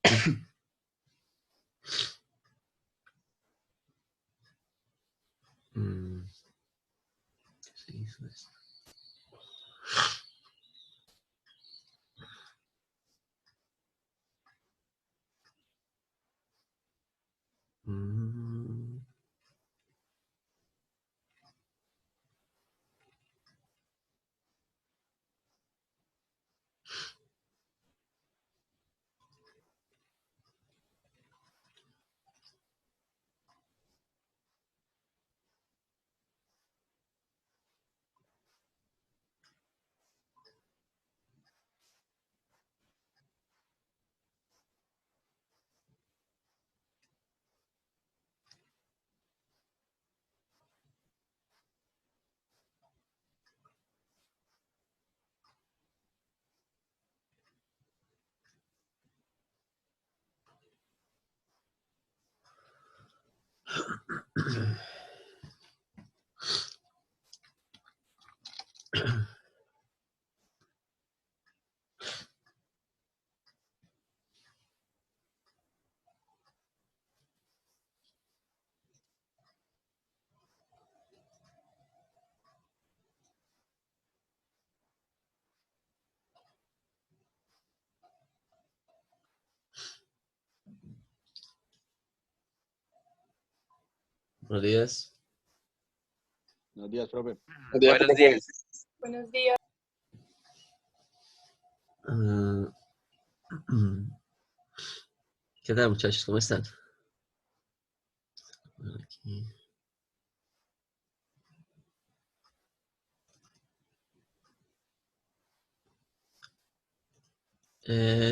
Se hizo esto. Buenos días. Buenos días, profe. Buenos días. Buenos días. ¿Qué tal, muchachos? ¿Cómo están? Aquí.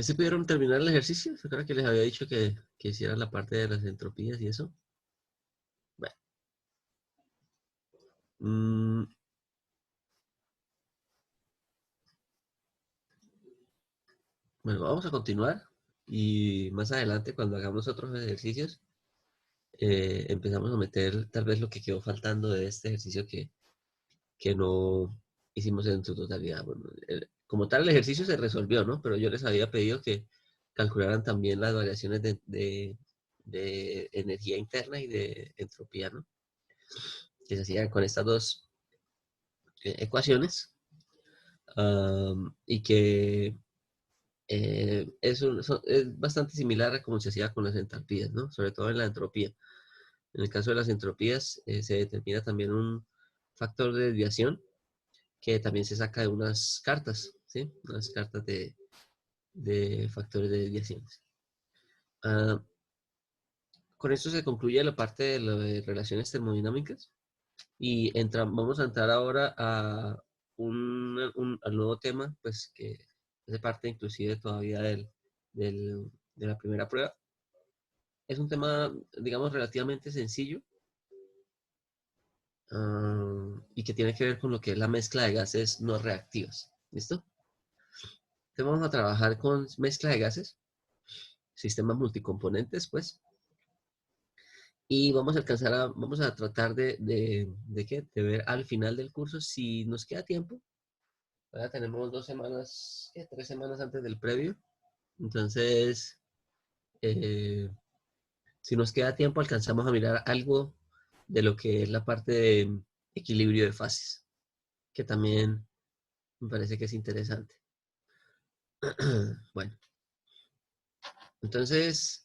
¿Sí pudieron terminar el ejercicio? ¿Se acuerdan que les había dicho que hicieran la parte de las entropías y eso? Bueno. Bueno, vamos a continuar y más adelante cuando hagamos otros ejercicios empezamos a meter tal vez lo que quedó faltando de este ejercicio que no hicimos en su totalidad. Bueno, como tal el ejercicio se resolvió, ¿no? Pero yo les había pedido que calcularan también las variaciones de energía interna y de entropía, ¿no? Que se hacían con estas dos ecuaciones y que es bastante similar a como se hacía con las entalpías, ¿no? Sobre todo en la entropía. En el caso de las entropías se determina también un factor de desviación que también se saca de unas cartas, ¿sí? Unas cartas de factores de desviaciones. Con esto se concluye la parte de, de relaciones termodinámicas y vamos a entrar ahora a al nuevo tema, pues que hace parte inclusive todavía de la primera prueba. Es un tema, digamos, relativamente sencillo y que tiene que ver con lo que es la mezcla de gases no reactivas. ¿Listo? Entonces vamos a trabajar con mezcla de gases, sistemas multicomponentes, pues. Y vamos a vamos a tratar de ver al final del curso si nos queda tiempo. Ahora tenemos 2 semanas, 3 semanas antes del previo. Entonces, si nos queda tiempo, alcanzamos a mirar algo de lo que es la parte de equilibrio de fases, que también me parece que es interesante. Bueno, entonces,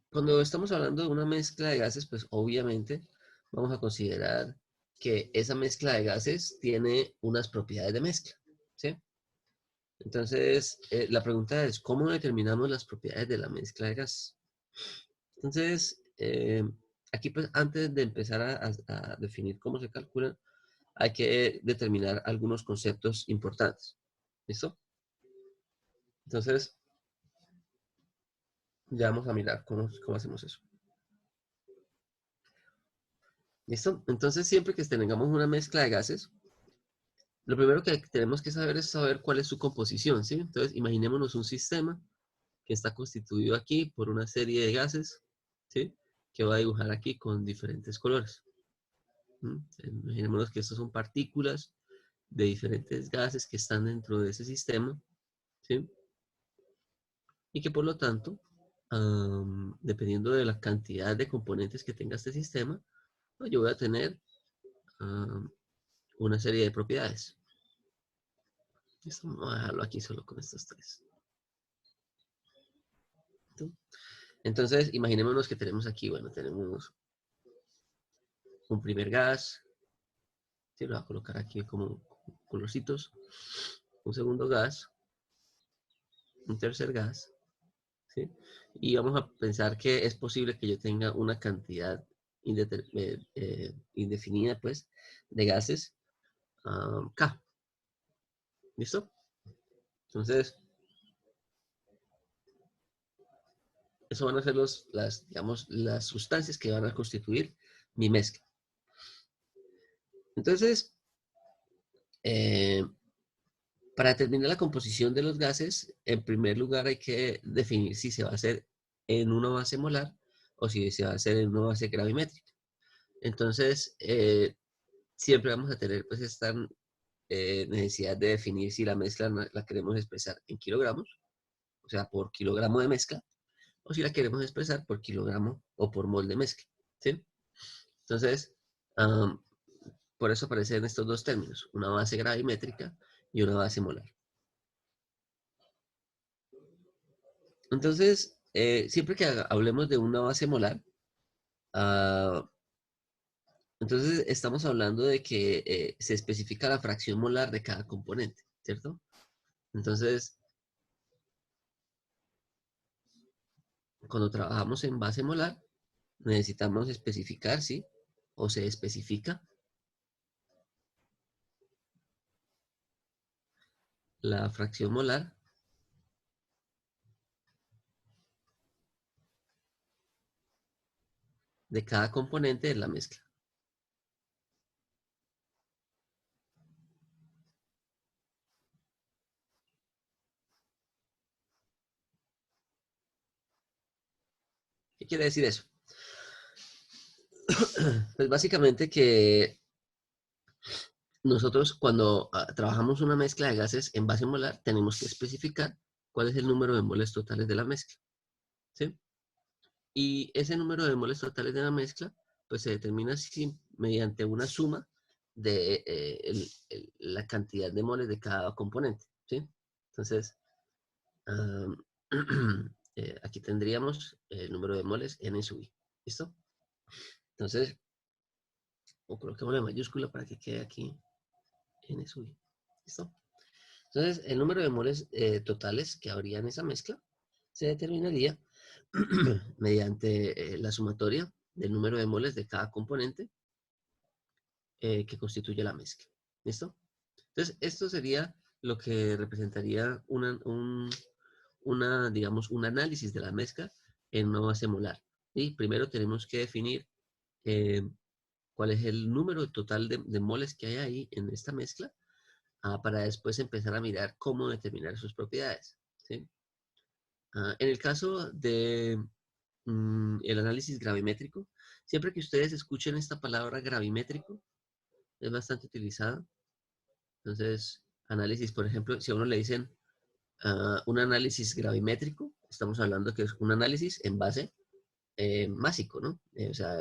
cuando estamos hablando de una mezcla de gases, pues obviamente vamos a considerar que esa mezcla de gases tiene unas propiedades de mezcla, ¿sí? Entonces, la pregunta es, ¿cómo determinamos las propiedades de la mezcla de gases? Entonces, aquí pues antes de empezar a definir cómo se calcula, hay que determinar algunos conceptos importantes. ¿Listo? Entonces, ya vamos a mirar cómo hacemos eso. ¿Listo? Entonces, siempre que tengamos una mezcla de gases, lo primero que tenemos que saber es saber cuál es su composición, ¿sí? Entonces, imaginémonos un sistema que está constituido aquí por una serie de gases, ¿sí? Que va a dibujar aquí con diferentes colores. Imaginémonos que estas son partículas de diferentes gases que están dentro de ese sistema, ¿sí? y que por lo tanto, dependiendo de la cantidad de componentes que tenga este sistema, pues yo voy a tener una serie de propiedades. Listo, vamos a dejarlo aquí solo con estos tres. ¿Listo? Entonces, imaginémonos que tenemos aquí, bueno, tenemos un primer gas, ¿sí? Lo voy a colocar aquí como colorcitos, un segundo gas, un tercer gas, ¿sí? Y vamos a pensar que es posible que yo tenga una cantidad indefinida, pues, de gases K. ¿Listo? Entonces, eso van a ser digamos, las sustancias que van a constituir mi mezcla. Entonces, para determinar la composición de los gases, en primer lugar hay que definir si se va a hacer en una base molar o si se va a hacer en una base gravimétrica. Entonces, siempre vamos a tener pues esta necesidad de definir si la mezcla la queremos expresar en kilogramos, o sea, por kilogramo de mezcla, o si la queremos expresar por kilogramo o por mol de mezcla, ¿sí? Entonces, por eso aparecen estos dos términos, una base gravimétrica y una base molar. Entonces, siempre que hablemos de una base molar, ah, entonces estamos hablando de que se especifica la fracción molar de cada componente, ¿cierto? Entonces, cuando trabajamos en base molar, necesitamos especificar, ¿sí? O se especifica la fracción molar de cada componente de la mezcla. ¿Qué quiere decir eso? Pues básicamente que nosotros cuando trabajamos una mezcla de gases en base molar, tenemos que especificar cuál es el número de moles totales de la mezcla, ¿sí? Y ese número de moles totales de la mezcla, pues se determina mediante una suma de la cantidad de moles de cada componente, ¿sí? Entonces, aquí tendríamos el número de moles N sub I, ¿listo? Entonces, o coloquémosle mayúscula para que quede aquí N sub I, ¿listo? Entonces, el número de moles totales que habría en esa mezcla se determinaría mediante la sumatoria del número de moles de cada componente que constituye la mezcla. ¿Listo? Entonces, esto sería lo que representaría digamos, un análisis de la mezcla en una base molar. Y primero tenemos que definir eh, cuál es el número total de moles que hay ahí en esta mezcla para después empezar a mirar cómo determinar sus propiedades. ¿Sí? En el caso de el análisis gravimétrico, siempre que ustedes escuchen esta palabra gravimétrico, es bastante utilizada. Entonces, análisis, por ejemplo, si a uno le dicen un análisis gravimétrico, estamos hablando que es un análisis en base másico, ¿no? O sea,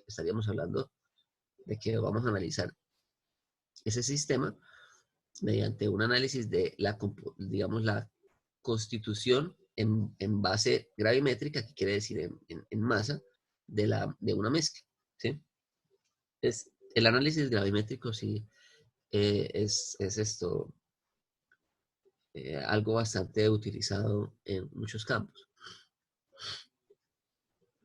estaríamos hablando de que vamos a analizar ese sistema mediante un análisis de digamos, la constitución en base gravimétrica, que quiere decir en masa, de una mezcla, ¿sí? El análisis gravimétrico sí es esto, algo bastante utilizado en muchos campos.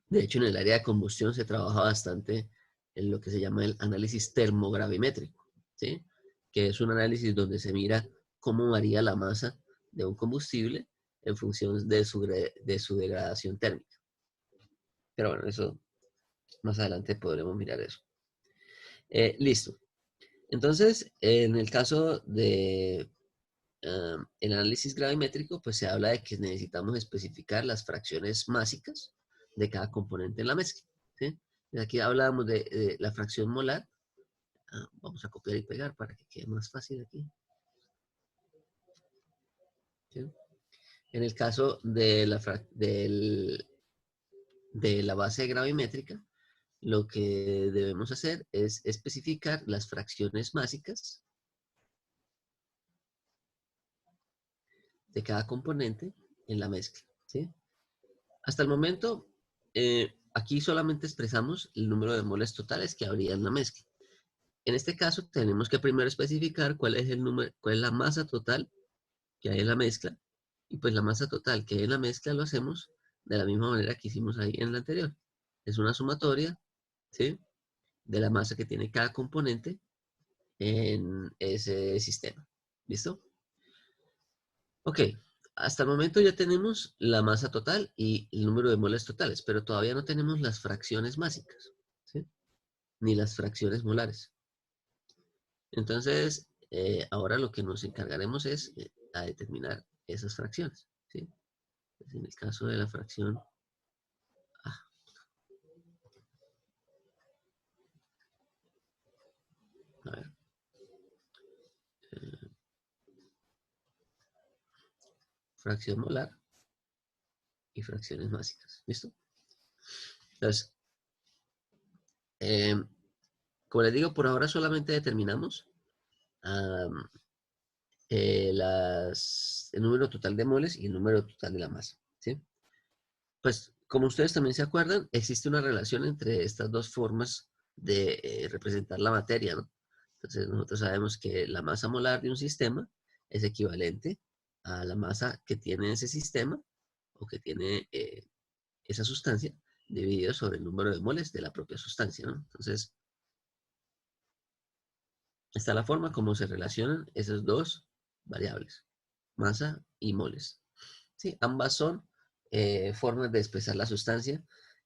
De hecho, en el área de combustión se trabaja bastante en lo que se llama el análisis termogravimétrico, ¿sí? Que es un análisis donde se mira cómo varía la masa de un combustible en función de su degradación térmica. Pero bueno, eso más adelante podremos mirar eso. Listo. Entonces, en el caso de el análisis gravimétrico, pues se habla de que necesitamos especificar las fracciones másicas de cada componente en la mezcla, ¿sí? Y aquí hablábamos de la fracción molar. Vamos a copiar y pegar para que quede más fácil aquí, ¿sí? En el caso de de la base gravimétrica, lo que debemos hacer es especificar las fracciones másicas de cada componente en la mezcla, ¿sí? Hasta el momento, aquí solamente expresamos el número de moles totales que habría en la mezcla. En este caso, tenemos que primero especificar cuál es el número, cuál es la masa total que hay en la mezcla. Y pues la masa total que hay en la mezcla lo hacemos de la misma manera que hicimos ahí en la anterior. Es una sumatoria, ¿sí?, de la masa que tiene cada componente en ese sistema. ¿Listo? Ok, hasta el momento ya tenemos la masa total y el número de moles totales, pero todavía no tenemos las fracciones másicas, ¿sí?, ni las fracciones molares. Entonces, ahora lo que nos encargaremos es a determinar esas fracciones, ¿sí? Pues en el caso de la fracción A, a ver, eh, fracción molar y fracciones básicas, ¿listo? Entonces, eh, como les digo, por ahora solamente determinamos am, el número total de moles y el número total de la masa, ¿sí? Pues, como ustedes también se acuerdan, existe una relación entre estas dos formas de representar la materia, ¿no? Entonces, nosotros sabemos que la masa molar de un sistema es equivalente a la masa que tiene ese sistema o que tiene esa sustancia dividido sobre el número de moles de la propia sustancia, ¿no? Entonces, está la forma como se relacionan esas dos variables, masa y moles. Sí, ambas son formas de expresar la sustancia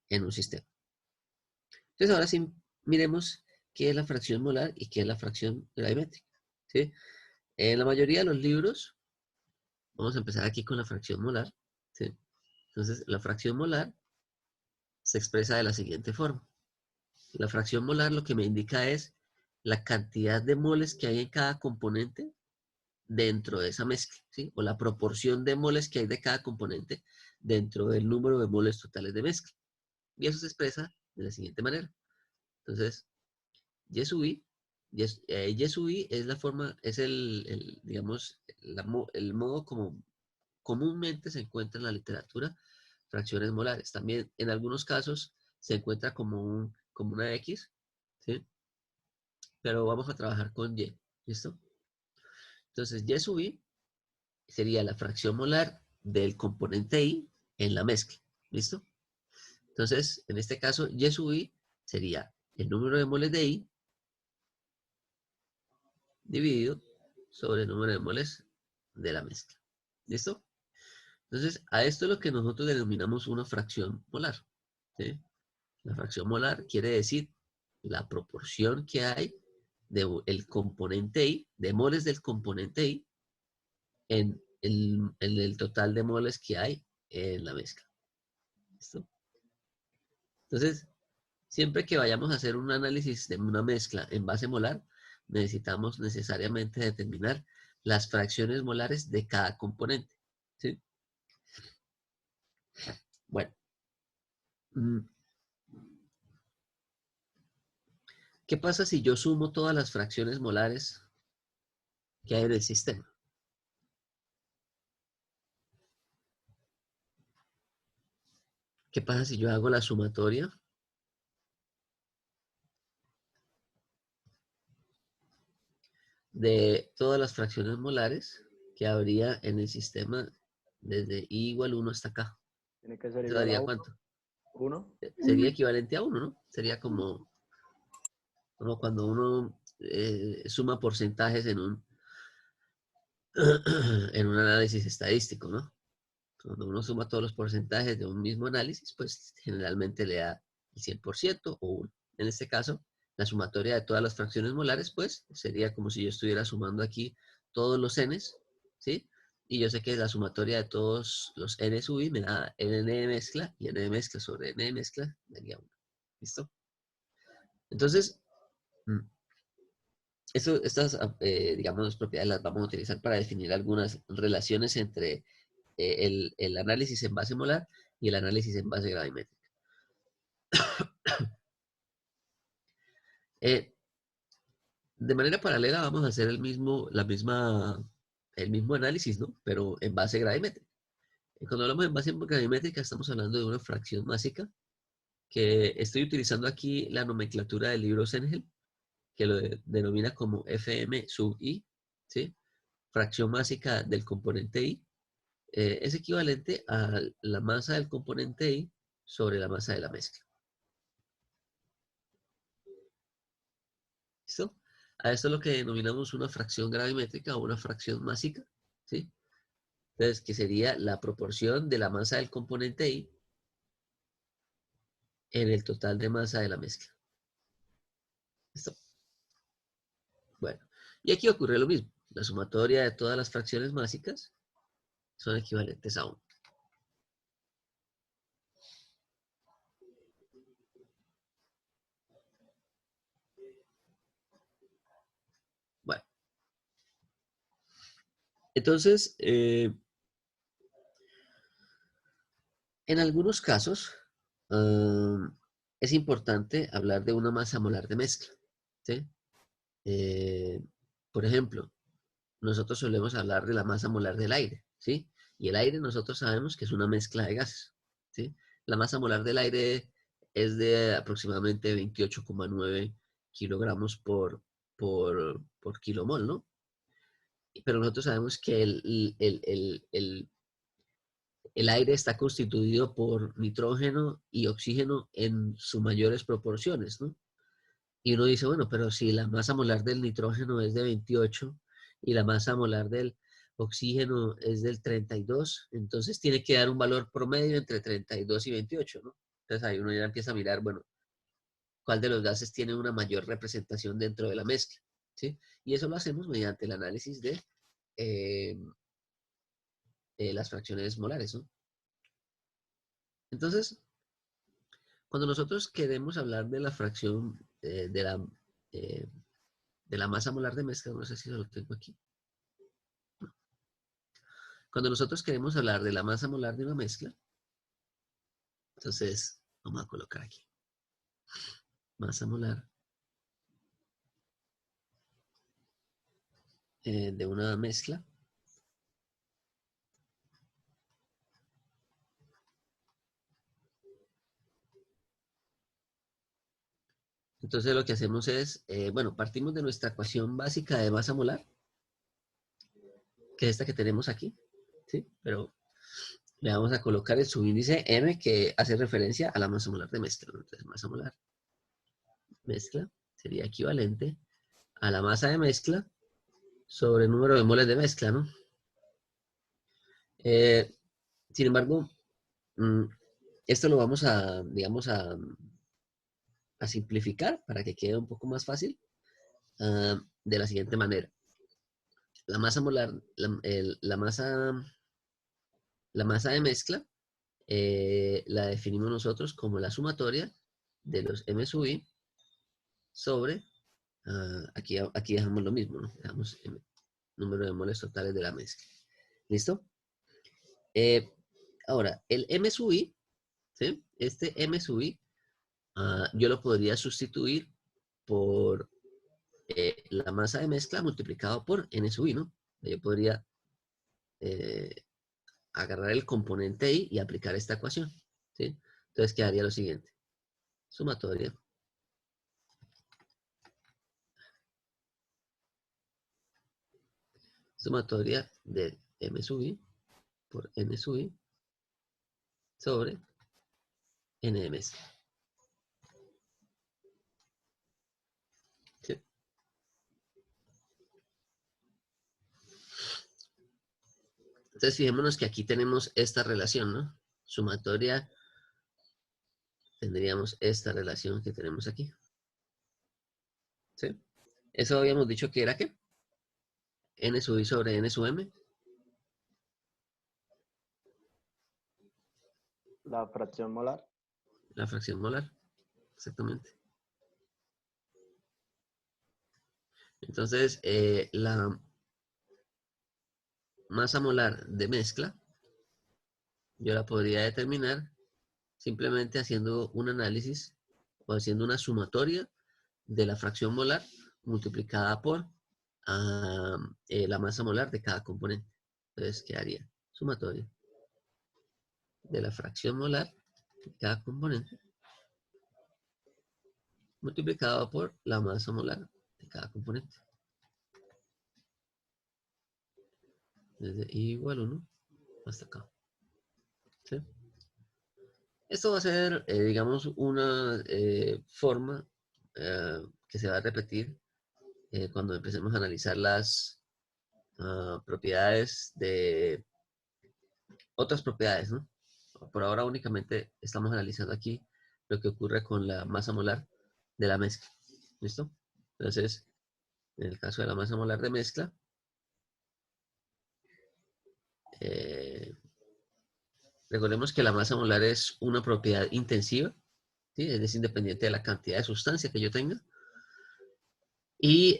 en un sistema. Entonces, ahora sí miremos qué es la fracción molar y qué es la fracción gravimétrica, ¿sí? En la mayoría de los libros, vamos a empezar aquí con la fracción molar, ¿sí? Entonces, la fracción molar se expresa de la siguiente forma. La fracción molar lo que me indica es la cantidad de moles que hay en cada componente dentro de esa mezcla, ¿sí? O la proporción de moles que hay de cada componente dentro del número de moles totales de mezcla. Y eso se expresa de la siguiente manera. Entonces, Y sub i, Y sub i es la forma, es digamos, el modo como comúnmente se encuentra en la literatura fracciones molares. También en algunos casos se encuentra como una X, ¿sí? Pero vamos a trabajar con Y, ¿listo? Entonces, Y sub i sería la fracción molar del componente I en la mezcla, ¿listo? Entonces, en este caso, Y sub i sería el número de moles de I dividido sobre el número de moles de la mezcla. ¿Listo? Entonces, a esto es lo que nosotros denominamos una fracción molar, ¿sí? La fracción molar quiere decir la proporción que hay del componente I, de moles del componente I, en el total de moles que hay en la mezcla. ¿Listo? Entonces, siempre que vayamos a hacer un análisis de una mezcla en base molar, necesitamos necesariamente determinar las fracciones molares de cada componente, ¿sí? Bueno, mm, ¿qué pasa si yo sumo todas las fracciones molares que hay en el sistema? ¿Qué pasa si yo hago la sumatoria de todas las fracciones molares que habría en el sistema desde I igual 1 hasta acá? Tiene que ser ¿Eso igual a daría uno. cuánto? ¿Uno? Sería equivalente a 1, ¿no? Sería como cuando uno suma porcentajes en un análisis estadístico, ¿no? Cuando uno suma todos los porcentajes de un mismo análisis, pues generalmente le da el 100% o 1. En este caso, la sumatoria de todas las fracciones molares, pues sería como si yo estuviera sumando aquí todos los n's, ¿sí? Y yo sé que la sumatoria de todos los n sub i me da n de mezcla, y n de mezcla sobre n de mezcla daría 1. ¿Listo? Entonces, mm, estas, digamos, propiedades las vamos a utilizar para definir algunas relaciones entre el análisis en base molar y el análisis en base gravimétrica. De manera paralela vamos a hacer el mismo análisis, ¿no? Pero en base gravimétrica. Y cuando hablamos en base gravimétrica estamos hablando de una fracción másica, que estoy utilizando aquí la nomenclatura del libro Sengel, que lo denomina como FM sub I, ¿sí? Fracción másica del componente I. Es equivalente a la masa del componente I sobre la masa de la mezcla. ¿Listo? A esto es lo que denominamos una fracción gravimétrica o una fracción másica, ¿sí? Entonces, que sería la proporción de la masa del componente I en el total de masa de la mezcla. ¿Listo? Bueno, y aquí ocurre lo mismo. La sumatoria de todas las fracciones másicas son equivalentes a 1. Bueno, entonces, en algunos casos es importante hablar de una masa molar de mezcla, ¿sí? Por ejemplo, nosotros solemos hablar de la masa molar del aire, ¿sí? Y el aire nosotros sabemos que es una mezcla de gases, ¿sí? La masa molar del aire es de aproximadamente 28,9 kilogramos por kilomol, ¿no? Pero nosotros sabemos que el aire está constituido por nitrógeno y oxígeno en sus mayores proporciones, ¿no? Y uno dice, bueno, pero si la masa molar del nitrógeno es de 28 y la masa molar del oxígeno es del 32, entonces tiene que dar un valor promedio entre 32 y 28, ¿no? Entonces ahí uno ya empieza a mirar, bueno, cuál de los gases tiene una mayor representación dentro de la mezcla, ¿sí? Y eso lo hacemos mediante el análisis de eh, las fracciones molares, ¿no? Entonces, cuando nosotros queremos hablar de la fracción eh, de la masa molar de mezcla, no sé si lo tengo aquí. Cuando nosotros queremos hablar de la masa molar de una mezcla, entonces vamos a colocar aquí. Masa molar de una mezcla. Entonces lo que hacemos es, bueno, partimos de nuestra ecuación básica de masa molar, que es esta que tenemos aquí, ¿sí? Pero le vamos a colocar el subíndice M que hace referencia a la masa molar de mezcla, ¿no? Entonces masa molar mezcla sería equivalente a la masa de mezcla sobre el número de moles de mezcla, ¿no? Sin embargo, esto lo vamos a, digamos, a simplificar para que quede un poco más fácil de la siguiente manera. La masa molar, la masa de mezcla la definimos nosotros como la sumatoria de los M sub I sobre, aquí dejamos lo mismo, ¿no? Dejamos el número de moles totales de la mezcla. ¿Listo? Ahora, el M sub I, ¿sí? Este M sub I, yo lo podría sustituir por la masa de mezcla multiplicado por N sub I, ¿no? Yo podría agarrar el componente I y aplicar esta ecuación, ¿sí? Entonces quedaría lo siguiente. Sumatoria de M sub I por N sub I sobre N de mezcla. ¿Sí? Entonces fijémonos que aquí tenemos esta relación, ¿no? Sumatoria, tendríamos esta relación que tenemos aquí. ¿Sí? Eso habíamos dicho que era ¿qué? N sub I sobre N sub M. La fracción molar. La fracción molar, exactamente. Entonces, la masa molar de mezcla yo la podría determinar simplemente haciendo un análisis o haciendo una sumatoria de la fracción molar multiplicada por la masa molar de cada componente. Entonces quedaría sumatoria de la fracción molar de cada componente multiplicado por la masa molar de cada componente. Desde I igual 1 hasta acá. ¿Sí? Esto va a ser, digamos, una forma que se va a repetir cuando empecemos a analizar las propiedades de otras propiedades, ¿no? Por ahora únicamente estamos analizando aquí lo que ocurre con la masa molar de la mezcla. ¿Listo? Entonces, en el caso de la masa molar de mezcla, recordemos que la masa molar es una propiedad intensiva, ¿sí? Es independiente de la cantidad de sustancia que yo tenga. Y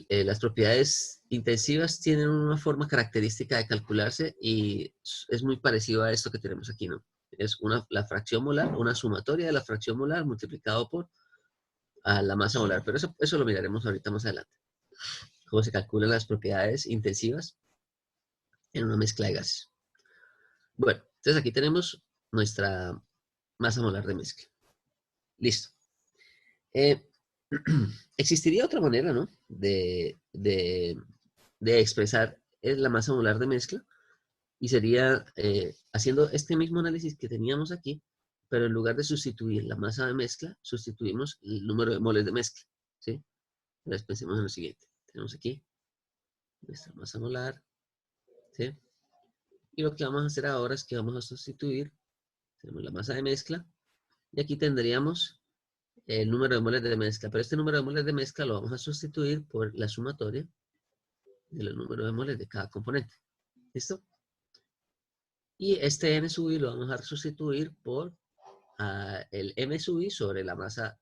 las propiedades intensivas tienen una forma característica de calcularse y es muy parecido a esto que tenemos aquí, ¿no? Es la fracción molar, una sumatoria de la fracción molar multiplicado por la masa molar. Pero eso lo miraremos ahorita más adelante. Cómo se calculan las propiedades intensivas en una mezcla de gases. Bueno, entonces aquí tenemos nuestra masa molar de mezcla. Listo. Existiría otra manera, ¿no? De expresar la masa molar de mezcla y sería haciendo este mismo análisis que teníamos aquí, pero en lugar de sustituir la masa de mezcla, sustituimos el número de moles de mezcla, ¿sí? Entonces pensemos en lo siguiente. Tenemos aquí nuestra masa molar, ¿sí? Y lo que vamos a hacer ahora es que vamos a sustituir, tenemos la masa de mezcla, y aquí tendríamos el número de moles de mezcla, pero este número de moles de mezcla lo vamos a sustituir por la sumatoria del número de moles de cada componente. ¿Listo? Y este n sub i lo vamos a sustituir por el m sub i sobre la masa,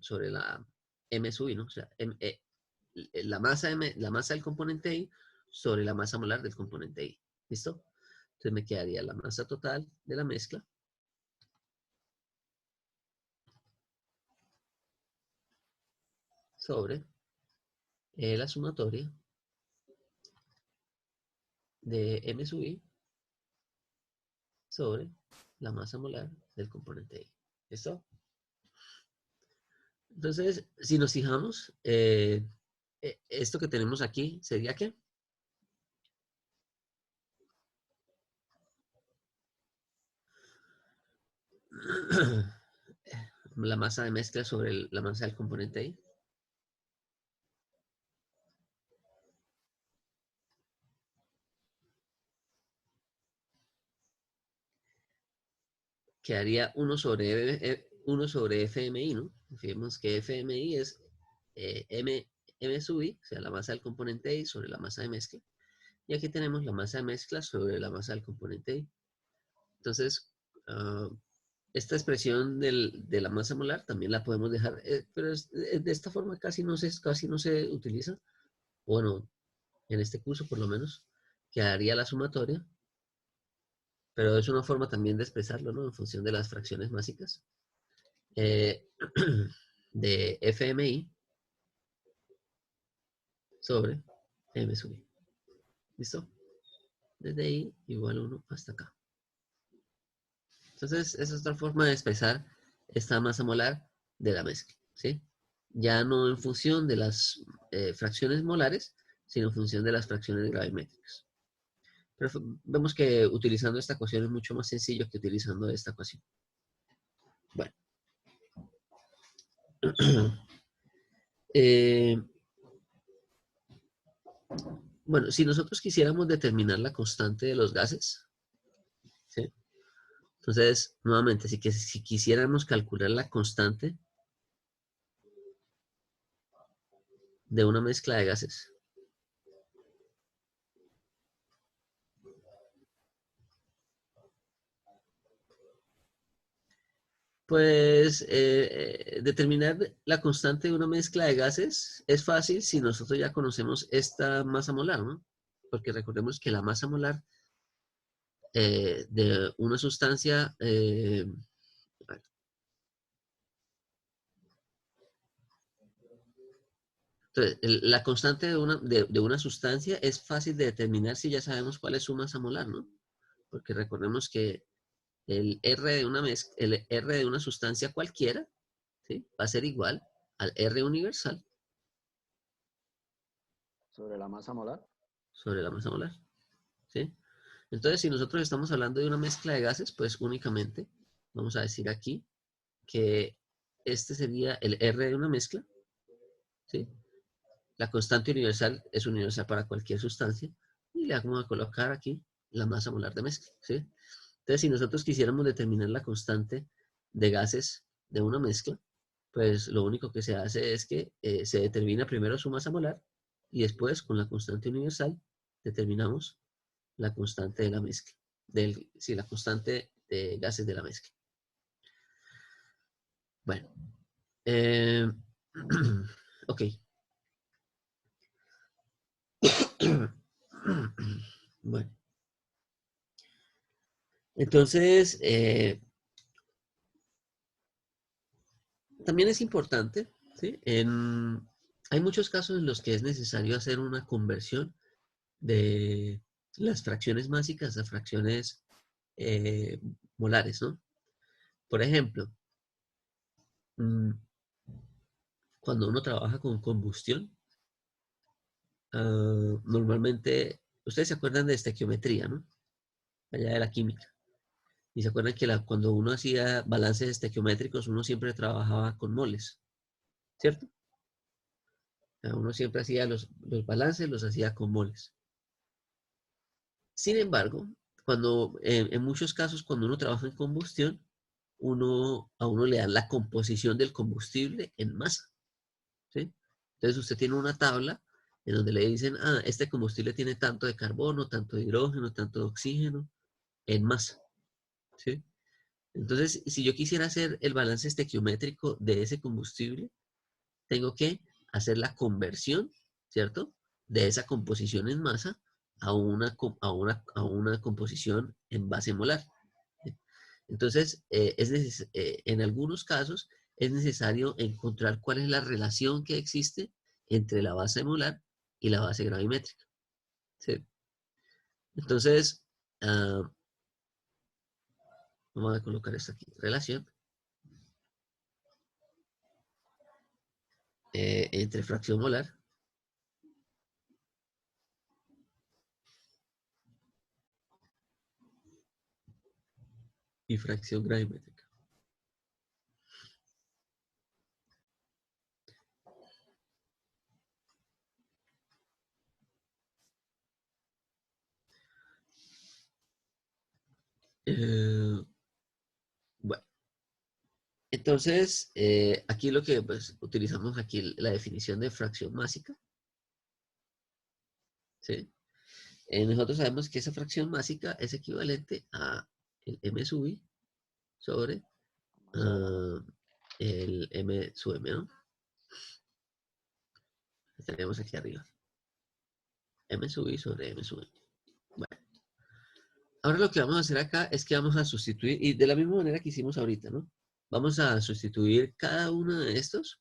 sobre la m sub i, ¿no? O sea, la masa del componente i sobre la masa molar del componente i. ¿Listo? Entonces me quedaría la masa total de la mezcla sobre la sumatoria de m sub i sobre la masa molar del componente I. ¿Listo? Entonces, si nos fijamos, esto que tenemos aquí sería ¿qué? La masa de mezcla sobre la masa del componente I. Quedaría 1 sobre FMI, ¿no? Fijemos que FMI es M sub I, o sea, la masa del componente I sobre la masa de mezcla. Y aquí tenemos la masa de mezcla sobre la masa del componente I. Entonces, esta expresión de la masa molar también la podemos dejar, pero de esta forma casi no se utiliza. Bueno, en este curso por lo menos, quedaría la sumatoria, pero es una forma también de expresarlo, ¿no? En función de las fracciones básicas de FMI sobre M sub I. ¿Listo? Desde I igual 1 hasta acá. Entonces, esa es otra forma de expresar esta masa molar de la mezcla, ¿sí? Ya no en función de las fracciones molares, sino en función de las fracciones gravimétricas. Pero vemos que utilizando esta ecuación es mucho más sencillo que utilizando esta ecuación. Bueno. Bueno, si nosotros quisiéramos determinar la constante de los gases, ¿sí? Entonces, nuevamente, si quisiéramos calcular la constante de una mezcla de gases, pues determinar la constante de una mezcla de gases es fácil si nosotros ya conocemos esta masa molar, ¿no? Porque recordemos que la masa molar de una sustancia, entonces, la constante de una sustancia es fácil de determinar si ya sabemos cuál es su masa molar, ¿no? Porque recordemos que el el R de una sustancia cualquiera, ¿sí? Va a ser igual al R universal Sobre la masa molar. sobre la masa molar, ¿sí? Entonces, si nosotros estamos hablando de una mezcla de gases, pues únicamente vamos a decir aquí que este sería el R de una mezcla, ¿sí? La constante universal es universal para cualquier sustancia y le vamos a colocar aquí la masa molar de mezcla, ¿sí? Entonces, si nosotros quisiéramos determinar la constante de gases de una mezcla, pues lo único que se hace es que se determina primero su masa molar y después con la constante universal determinamos la constante de la mezcla, sí, la constante de gases de la mezcla. Bueno, eh, ok. Bueno, entonces, también es importante, ¿sí? Hay muchos casos en los que es necesario hacer una conversión de las fracciones másicas a fracciones eh, molares, ¿no? Por ejemplo, mm, cuando uno trabaja con combustión, normalmente, ustedes se acuerdan de estequiometría, ¿no? Allá de la química. Y se acuerdan que cuando uno hacía balances estequiométricos, uno siempre trabajaba con moles, ¿cierto? Uno siempre hacía los balances, los hacía con moles. Sin embargo, en muchos casos, cuando uno trabaja en combustión, a uno le dan la composición del combustible en masa, ¿sí? Entonces usted tiene una tabla en donde le dicen, este combustible tiene tanto de carbono, tanto de hidrógeno, tanto de oxígeno, en masa, ¿sí? Entonces, si yo quisiera hacer el balance estequiométrico de ese combustible, tengo que hacer la conversión, ¿cierto? De esa composición en masa a una composición en base molar. Entonces, en algunos casos es necesario encontrar cuál es la relación que existe entre la base molar y la base gravimétrica, ¿sí? Entonces, ah, vamos a colocar esto aquí, relación entre fracción molar y fracción gravimétrica. Eh, bueno, entonces, aquí lo que pues, utilizamos aquí la definición de fracción másica, ¿sí? Nosotros sabemos que esa fracción másica es equivalente a el m sub i sobre Masa de la masa. el m sub m, ¿no? Lo tenemos aquí arriba. M sub i sobre m sub m. Bueno, ahora lo que vamos a hacer acá es que vamos a sustituir, y de la misma manera que hicimos ahorita, ¿no? Vamos a sustituir cada uno de estos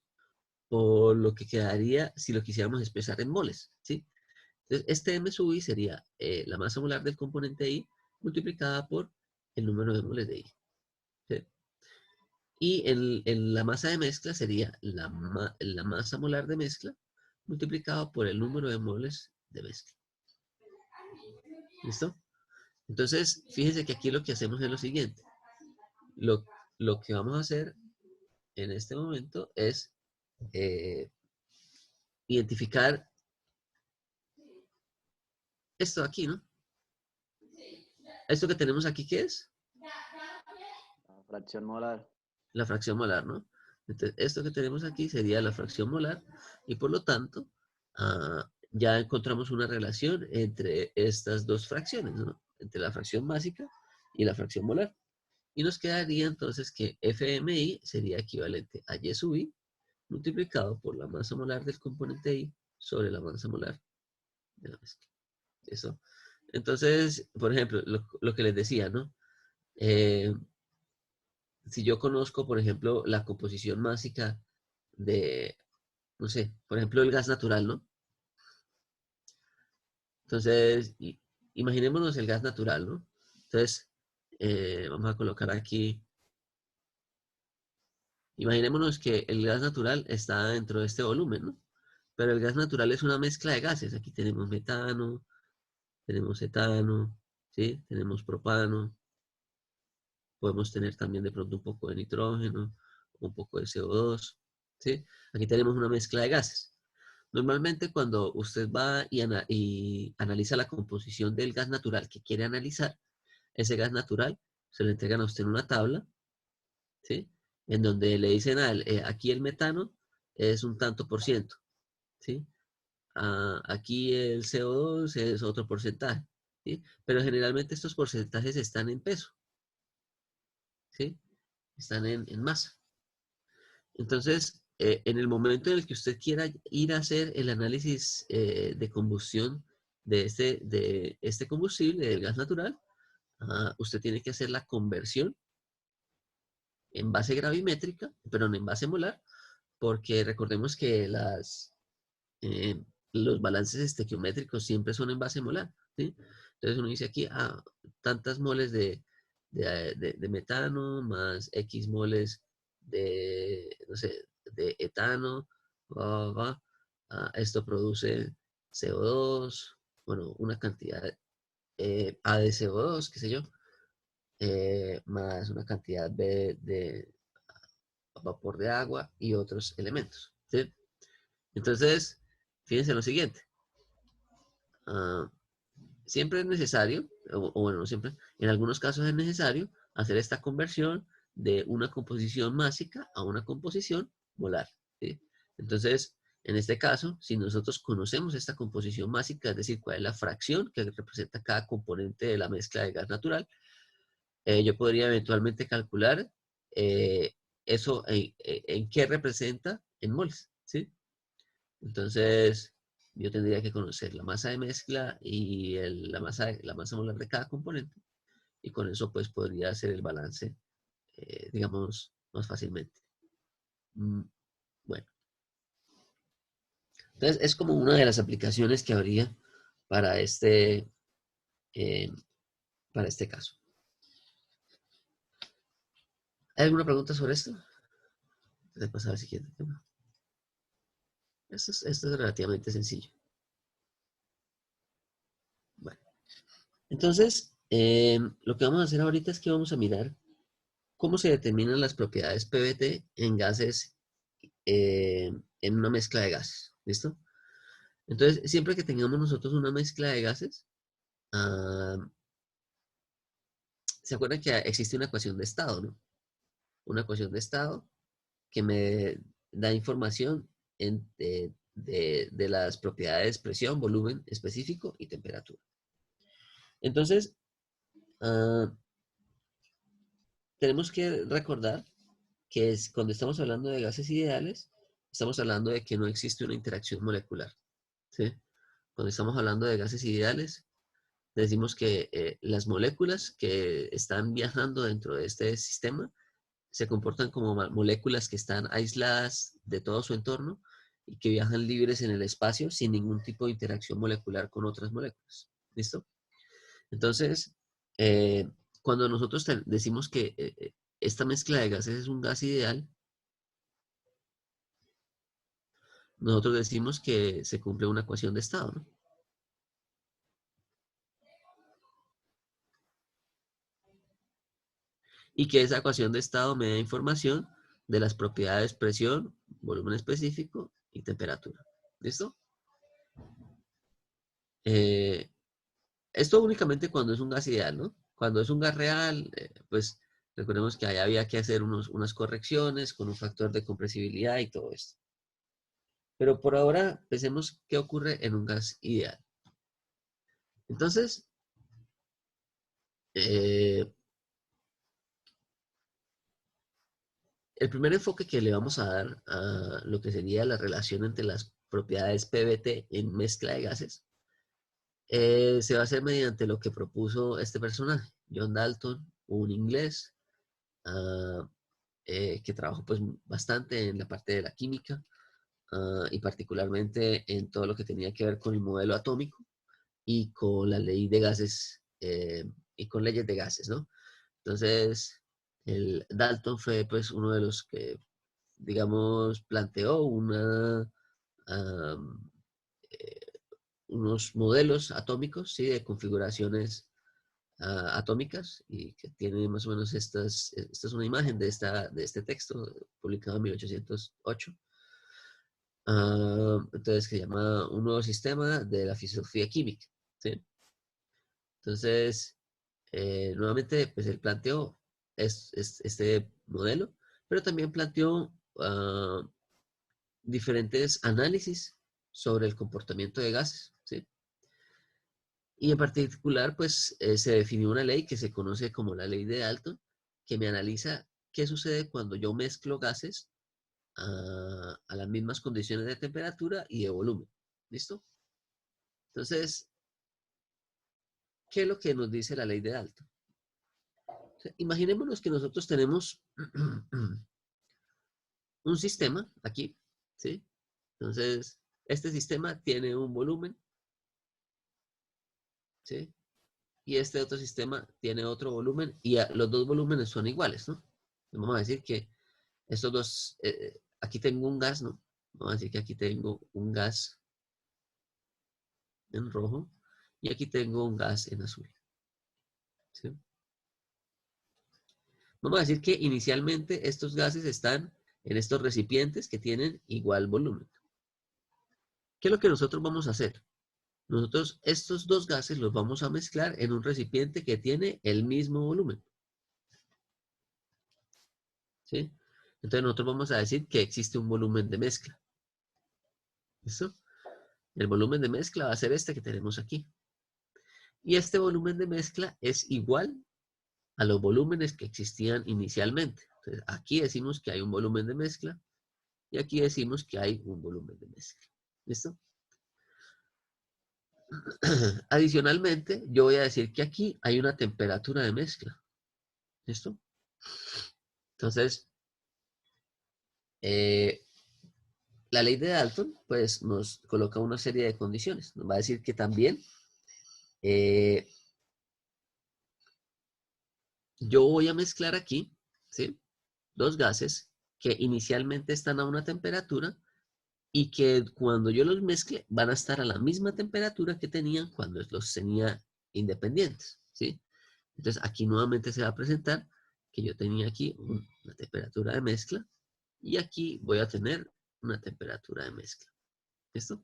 por lo que quedaría si lo quisiéramos expresar en moles, ¿sí? Entonces, este M sub I sería la masa molar del componente I multiplicada por el número de moles de I, ¿sí? Y la masa de mezcla sería la masa molar de mezcla multiplicado por el número de moles de mezcla. ¿Listo? Entonces, fíjense que aquí lo que hacemos es lo siguiente. Lo, lo que vamos a hacer en este momento es eh, identificar esto de aquí, ¿no? Esto que tenemos aquí, ¿qué es? La fracción molar. La fracción molar, ¿no? Entonces, esto que tenemos aquí sería la fracción molar y por lo tanto ya encontramos una relación entre estas dos fracciones, ¿no? Entre la fracción básica y la fracción molar. Y nos quedaría entonces que FMI sería equivalente a Y sub I multiplicado por la masa molar del componente I sobre la masa molar de la mezcla. ¿Eso? Entonces, por ejemplo, lo que les decía, ¿no? Eh, si yo conozco, por ejemplo, la composición másica de, no sé, por ejemplo, el gas natural, ¿no? Entonces, imaginémonos el gas natural, ¿no? Entonces, vamos a colocar aquí, imaginémonos que el gas natural está dentro de este volumen, ¿no? Pero el gas natural es una mezcla de gases. Aquí tenemos metano, tenemos etano, ¿sí? Tenemos propano, podemos tener también de pronto un poco de nitrógeno, un poco de CO2, ¿sí? Aquí tenemos una mezcla de gases. Normalmente cuando usted va y analiza la composición del gas natural que quiere analizar, ese gas natural se lo entregan a usted en una tabla, ¿sí? En donde le dicen, aquí el metano es un tanto por ciento, ¿sí? Aquí el CO2 es otro porcentaje, ¿sí? Pero generalmente estos porcentajes están en peso, ¿sí? Están en masa. Entonces, en el momento en el que usted quiera ir a hacer el análisis de combustión de este combustible, del gas natural, usted tiene que hacer la conversión en base gravimétrica, pero no en base molar, porque recordemos que eh, los balances estequiométricos siempre son en base molar, ¿sí? Entonces uno dice aquí, tantas moles de metano más X moles no sé, de etano, esto produce CO2, bueno, una cantidad A de CO2, qué sé yo, más una cantidad B de vapor de agua y otros elementos, ¿sí? Entonces, fíjense lo siguiente. ah, Siempre es necesario, o bueno, no siempre, en algunos casos es necesario hacer esta conversión de una composición másica a una composición molar, ¿sí? Entonces, en este caso, si nosotros conocemos esta composición másica, es decir, cuál es la fracción que representa cada componente de la mezcla de gas natural, yo podría eventualmente calcular eh, eso en qué representa en moles, ¿sí? Entonces, yo tendría que conocer la masa de mezcla y la masa molar de cada componente. Y con eso, pues, podría hacer el balance, digamos, más fácilmente. Mm, Bueno, entonces es como una de las aplicaciones que habría para eh, para este caso. ¿Hay alguna pregunta sobre esto? Antes de pasar al siguiente tema. Esto es relativamente sencillo. Bueno, entonces, lo que vamos a hacer ahorita es que vamos a mirar cómo se determinan las propiedades PBT en gases, en una mezcla de gases. ¿Listo? Entonces, siempre que tengamos nosotros una mezcla de gases, ah, ¿se acuerdan que existe una ecuación de estado, ¿no? Una ecuación de estado que me da información de las propiedades presión, volumen específico y temperatura. Entonces, ah, tenemos que recordar que cuando estamos hablando de gases ideales, estamos hablando de que no existe una interacción molecular, ¿sí? Cuando estamos hablando de gases ideales, decimos que las moléculas que están viajando dentro de este sistema se comportan como moléculas que están aisladas de todo su entorno y que viajan libres en el espacio sin ningún tipo de interacción molecular con otras moléculas. ¿Listo? Entonces, eh, cuando nosotros decimos que esta mezcla de gases es un gas ideal, nosotros decimos que se cumple una ecuación de estado, ¿no? Y que esa ecuación de estado me da información de las propiedades presión, volumen específico y temperatura. ¿Listo? Eh, Esto únicamente cuando es un gas ideal, ¿no? Cuando es un gas real, pues recordemos que ahí había que hacer unas correcciones con un factor de compresibilidad y todo esto. Pero por ahora, pensemos qué ocurre en un gas ideal. Entonces, eh, el primer enfoque que le vamos a dar a lo que sería la relación entre las propiedades PBT en mezcla de gases Se va a hacer mediante lo que propuso este personaje, John Dalton, un inglés, ah, que trabajó pues bastante en la parte de la química, y particularmente en todo lo que tenía que ver con el modelo atómico y con la ley de gases, y con leyes de gases, ¿no? Entonces, el Dalton fue pues uno de los que, digamos, planteó am, eh, unos modelos atómicos, ¿sí? De configuraciones atómicas, y que tiene más o menos esta es una imagen de este texto publicado en 1808. Entonces, que se llama Un nuevo sistema de la filosofía química, ¿sí? Entonces, nuevamente, pues él planteó este modelo, pero también planteó diferentes análisis sobre el comportamiento de gases, ¿sí? Y en particular, pues se definió una ley que se conoce como la ley de Dalton, que me analiza qué sucede cuando yo mezclo gases a las mismas condiciones de temperatura y de volumen. ¿Listo? Entonces, ¿qué es lo que nos dice la ley de Dalton? O sea, imaginémonos que nosotros tenemos un sistema aquí, ¿sí? Entonces, este sistema tiene un volumen, ¿sí? Y este otro sistema tiene otro volumen, y los dos volúmenes son iguales, ¿no? Vamos a decir que estos dos, aquí tengo un gas, ¿no? Vamos a decir que aquí tengo un gas en rojo y aquí tengo un gas en azul, ¿sí? Vamos a decir que inicialmente estos gases están en estos recipientes que tienen igual volumen. ¿Qué es lo que nosotros vamos a hacer? Nosotros estos dos gases los vamos a mezclar en un recipiente que tiene el mismo volumen, ¿sí? Entonces nosotros vamos a decir que existe un volumen de mezcla. ¿Listo? El volumen de mezcla va a ser este que tenemos aquí. Y este volumen de mezcla es igual a los volúmenes que existían inicialmente. Entonces, aquí decimos que hay un volumen de mezcla y aquí decimos que hay un volumen de mezcla. ¿Listo? Adicionalmente, yo voy a decir que aquí hay una temperatura de mezcla. ¿Listo? Entonces, eh, la ley de Dalton, pues, nos coloca una serie de condiciones. Nos va a decir que también eh, yo voy a mezclar aquí, ¿sí? Dos gases que inicialmente están a una temperatura y que cuando yo los mezcle van a estar a la misma temperatura que tenían cuando los tenía independientes, ¿sí? Entonces aquí nuevamente se va a presentar que yo tenía aquí una temperatura de mezcla y aquí voy a tener una temperatura de mezcla. ¿Listo?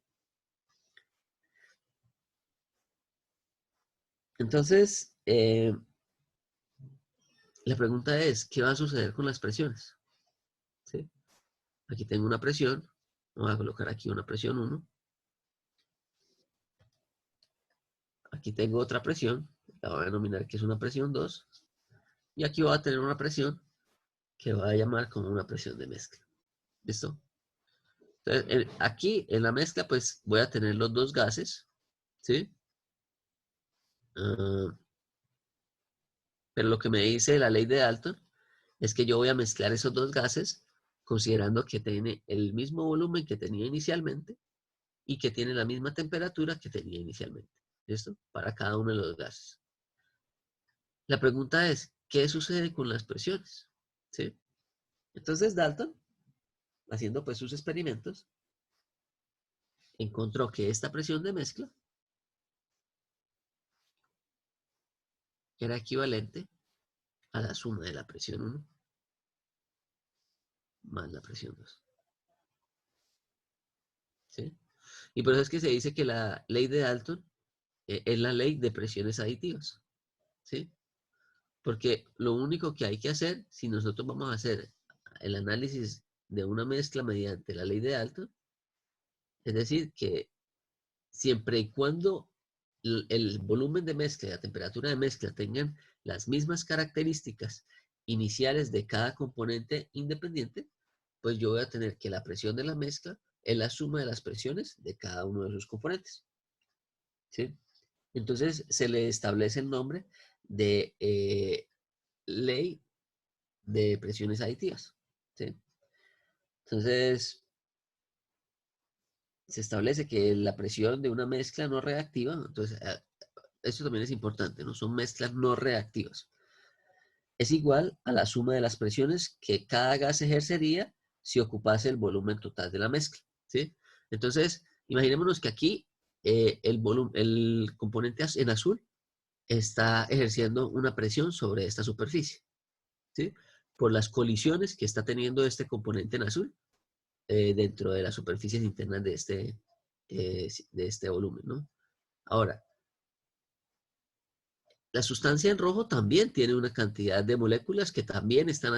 Entonces, la pregunta es, ¿qué va a suceder con las presiones? ¿Sí? Aquí tengo una presión, voy a colocar aquí una presión 1. Aquí tengo otra presión, la voy a denominar que es una presión 2. Y aquí voy a tener una presión que voy a llamar como una presión de mezcla. ¿Listo? Entonces, aquí en la mezcla, pues voy a tener los dos gases, ¿sí? Uh, pero lo que me dice la ley de Dalton es que yo voy a mezclar esos dos gases considerando que tiene el mismo volumen que tenía inicialmente y que tiene la misma temperatura que tenía inicialmente. ¿Listo? Para cada uno de los gases. La pregunta es, ¿qué sucede con las presiones? ¿Sí? Entonces Dalton, haciendo pues sus experimentos, encontró que esta presión de mezcla era equivalente a la suma de la presión 1 más la presión 2. ¿Sí? Y por eso es que se dice que la ley de Dalton es la ley de presiones aditivas. ¿Sí? Porque lo único que hay que hacer, si nosotros vamos a hacer el análisis de una mezcla mediante la ley de Dalton, es decir, que siempre y cuando el volumen de mezcla y la temperatura de mezcla tengan las mismas características iniciales de cada componente independiente, pues yo voy a tener que la presión de la mezcla es la suma de las presiones de cada uno de sus componentes. ¿Sí? Entonces se le establece el nombre de ley de presiones aditivas. ¿Sí? Entonces se establece que la presión de una mezcla no reactiva, entonces esto también es importante, ¿no? Son mezclas no reactivas. Es igual a la suma de las presiones que cada gas ejercería si ocupase el volumen total de la mezcla, ¿sí? Entonces, imaginémonos que aquí el componente en azul está ejerciendo una presión sobre esta superficie, ¿sí? Por las colisiones que está teniendo este componente en azul dentro de las superficies internas de este volumen, ¿no? Ahora, la sustancia en rojo también tiene una cantidad de moléculas que también están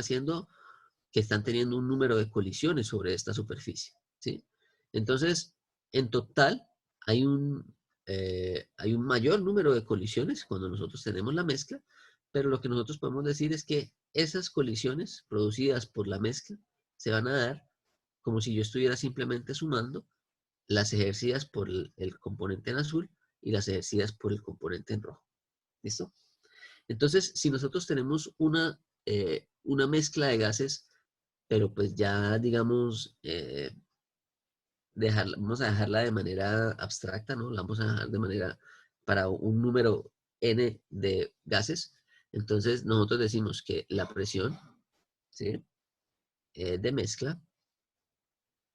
teniendo un número de colisiones sobre esta superficie, ¿sí? Entonces, en total, hay un mayor número de colisiones cuando nosotros tenemos la mezcla, pero lo que nosotros podemos decir es que esas colisiones producidas por la mezcla se van a dar como si yo estuviera simplemente sumando las ejercidas por el componente en azul y las ejercidas por el componente en rojo. ¿Listo? Entonces, si nosotros tenemos una mezcla de gases, pero pues ya, digamos, vamos a dejarla de manera abstracta, ¿no? La vamos a dejar de manera para un número n de gases. Entonces, nosotros decimos que la presión, ¿sí? De mezcla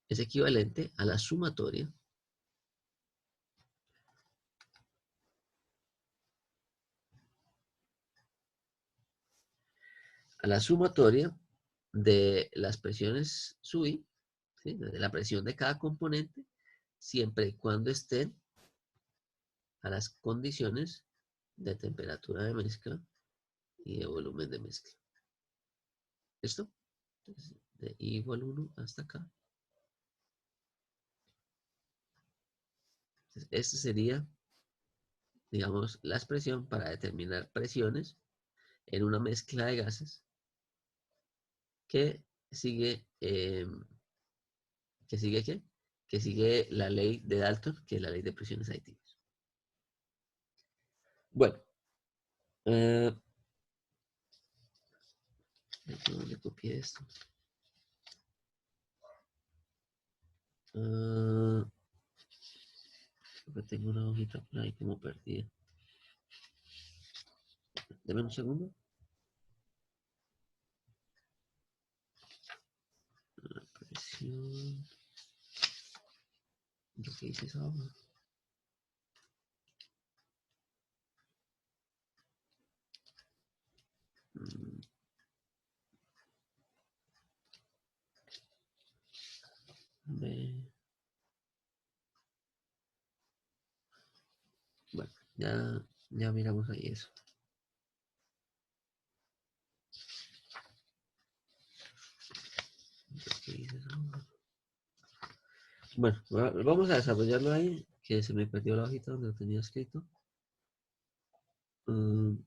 es equivalente a la sumatoria de las presiones sub I, ¿sí? De la presión de cada componente, siempre y cuando estén a las condiciones de temperatura de mezcla y de volumen de mezcla. ¿Listo? Entonces, de I igual 1 hasta acá. Entonces, esta sería, digamos, la expresión para determinar presiones en una mezcla de gases que sigue, ¿que sigue qué? Que sigue la ley de Dalton, que es la ley de presiones aditivas. Bueno, ¿dónde copié esto? Creo que tengo una hojita por ahí como perdida. Deme un segundo. Presión. ¿Yo qué hice esa hoja? Bueno, ya miramos ahí eso. Bueno, vamos a desarrollarlo ahí, que se me perdió la hojita donde lo tenía escrito. Entonces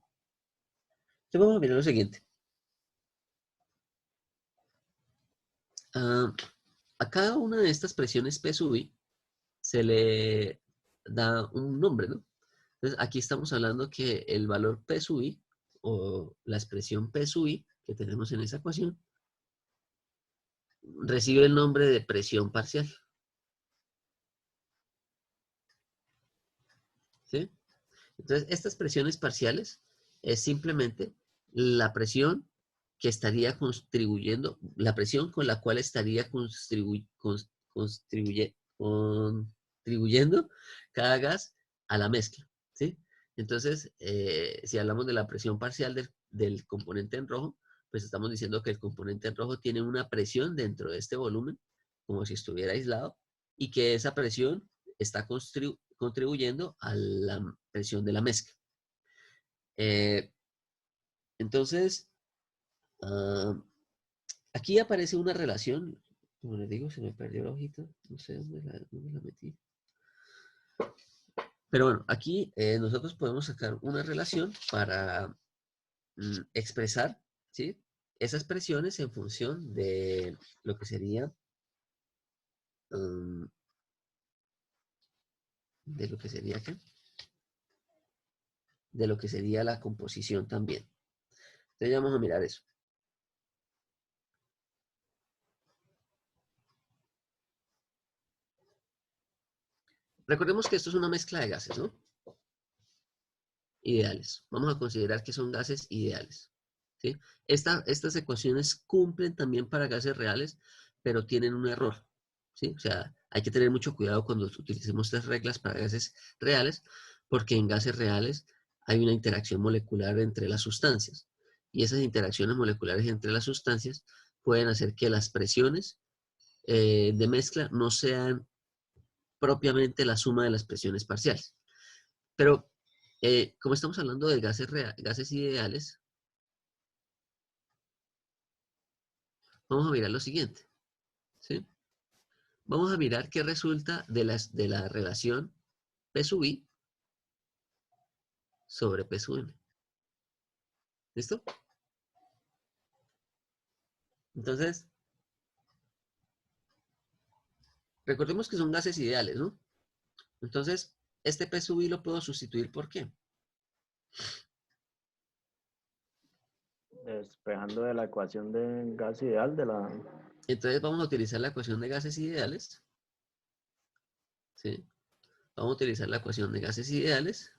vamos a mirar lo siguiente. A cada una de estas presiones P sub I se le da un nombre, ¿no? Entonces aquí estamos hablando que el valor P sub I o la expresión P sub I que tenemos en esa ecuación recibe el nombre de presión parcial. ¿Sí? Entonces, estas presiones parciales es simplemente la presión que estaría la presión con la cual estaría contribuyendo cada gas a la mezcla, ¿sí? Entonces, si hablamos de la presión parcial del componente en rojo, pues estamos diciendo que el componente en rojo tiene una presión dentro de este volumen, como si estuviera aislado, y que esa presión está contribuyendo a la presión de la mezcla. Eh, entonces, ah, aquí aparece una relación, como les digo, se me perdió la hojita, no sé dónde la metí. Pero bueno, aquí nosotros podemos sacar una relación para expresar, ¿sí? Esas presiones en función de lo que sería ¿qué? de lo que sería la composición también. Entonces ya vamos a mirar eso. Recordemos que esto es una mezcla de gases, ¿no? Ideales. Vamos a considerar que son gases ideales. ¿Sí? Estas ecuaciones cumplen también para gases reales, pero tienen un error. ¿Sí? O sea, hay que tener mucho cuidado cuando utilicemos estas reglas para gases reales, porque en gases reales hay una interacción molecular entre las sustancias. Y esas interacciones moleculares entre las sustancias pueden hacer que las presiones de mezcla no sean propiamente la suma de las presiones parciales. Pero como estamos hablando de gases ideales, vamos a mirar lo siguiente. ¿Sí? Vamos a mirar qué resulta de la relación P sub I sobre P sub M. ¿Listo? Entonces, recordemos que son gases ideales, ¿no? Entonces, este P sub I lo puedo sustituir por ¿qué? Despejando de la ecuación de gas ideal de la... Entonces vamos a utilizar la ecuación de gases ideales. ¿Sí? Vamos a utilizar la ecuación de gases ideales,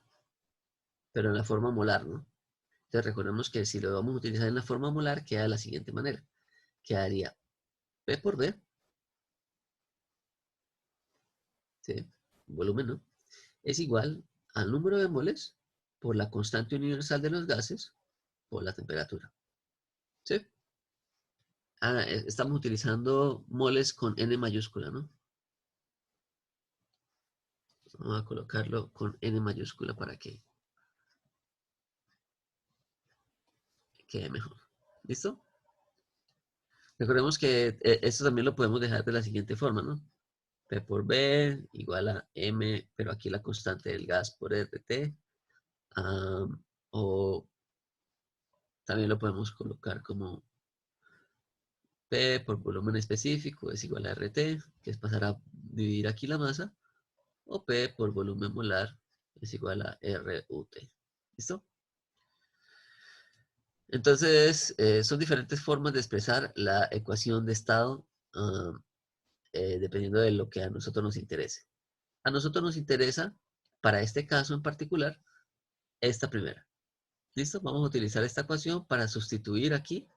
pero en la forma molar, ¿no? Entonces recordemos que si lo vamos a utilizar en la forma molar, queda de la siguiente manera. Quedaría P por B, ¿sí? Volumen, ¿no? Es igual al número de moles por la constante universal de los gases por la temperatura. ¿Sí? Estamos utilizando moles con N mayúscula, ¿no? Vamos a colocarlo con N mayúscula para que quede mejor. ¿Listo? Recordemos que esto también lo podemos dejar de la siguiente forma, ¿no? P por B igual a M, pero aquí la constante del gas por RT. O también lo podemos colocar como P por volumen específico es igual a RT, que es pasar a dividir aquí la masa. O P por volumen molar es igual a RUT. ¿Listo? Entonces, son diferentes formas de expresar la ecuación de estado dependiendo de lo que a nosotros nos interese. A nosotros nos interesa, para este caso en particular, esta primera. ¿Listo? Vamos a utilizar esta ecuación para sustituir aquí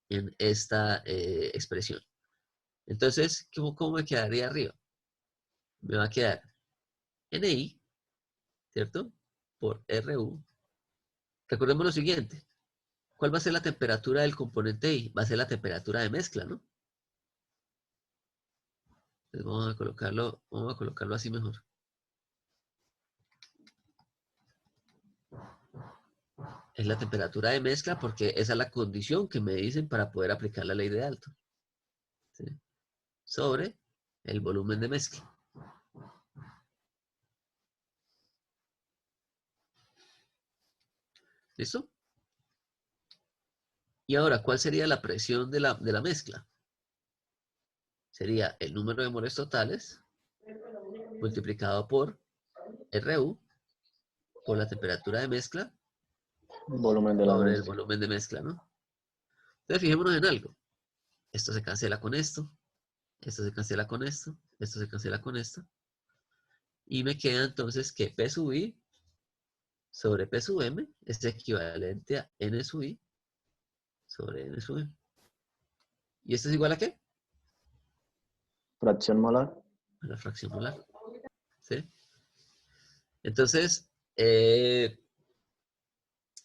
en esta expresión. Entonces, ¿cómo me quedaría arriba? Me va a quedar NI, ¿cierto? Por RU. Recordemos lo siguiente. ¿Cuál va a ser la temperatura del componente I? Va a ser la temperatura de mezcla, ¿no? Entonces vamos a colocarlo así mejor. Es la temperatura de mezcla porque esa es la condición que me dicen para poder aplicar la ley de Dalton. ¿Sí? Sobre el volumen de mezcla. ¿Listo? Y ahora, ¿cuál sería la presión de la mezcla? Sería el número de moles totales multiplicado por RU por la temperatura de mezcla Volumen de la sobre el mezcla. volumen de mezcla, ¿no? Entonces, fijémonos en algo. Esto se cancela con esto, esto se cancela con esto, esto se cancela con esto. Y me queda entonces que P sub I sobre P sub M es equivalente a N sub I sobre N sub M. ¿Y esto es igual a qué? Fracción molar. A la fracción molar. ¿Sí? Entonces,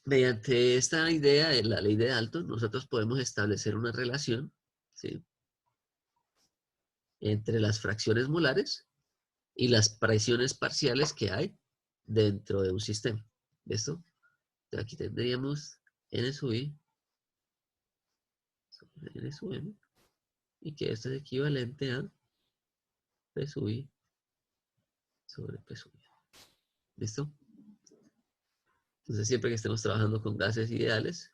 mediante esta idea de la ley de Dalton, nosotros podemos establecer una relación, ¿sí?, entre las fracciones molares y las presiones parciales que hay dentro de un sistema. ¿Listo? Entonces aquí tendríamos N sub I sobre N sub M y que esto es equivalente a P sub I sobre P sub I. ¿Listo? Entonces siempre que estemos trabajando con gases ideales,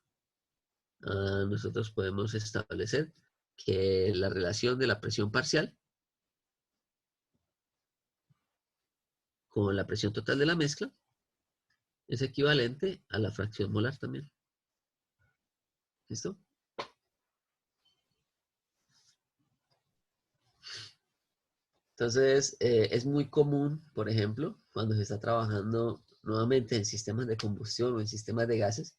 nosotros podemos establecer que la relación de la presión parcial con la presión total de la mezcla es equivalente a la fracción molar también. ¿Listo? Entonces, es muy común, por ejemplo, cuando se está trabajando nuevamente en sistemas de combustión o en sistemas de gases.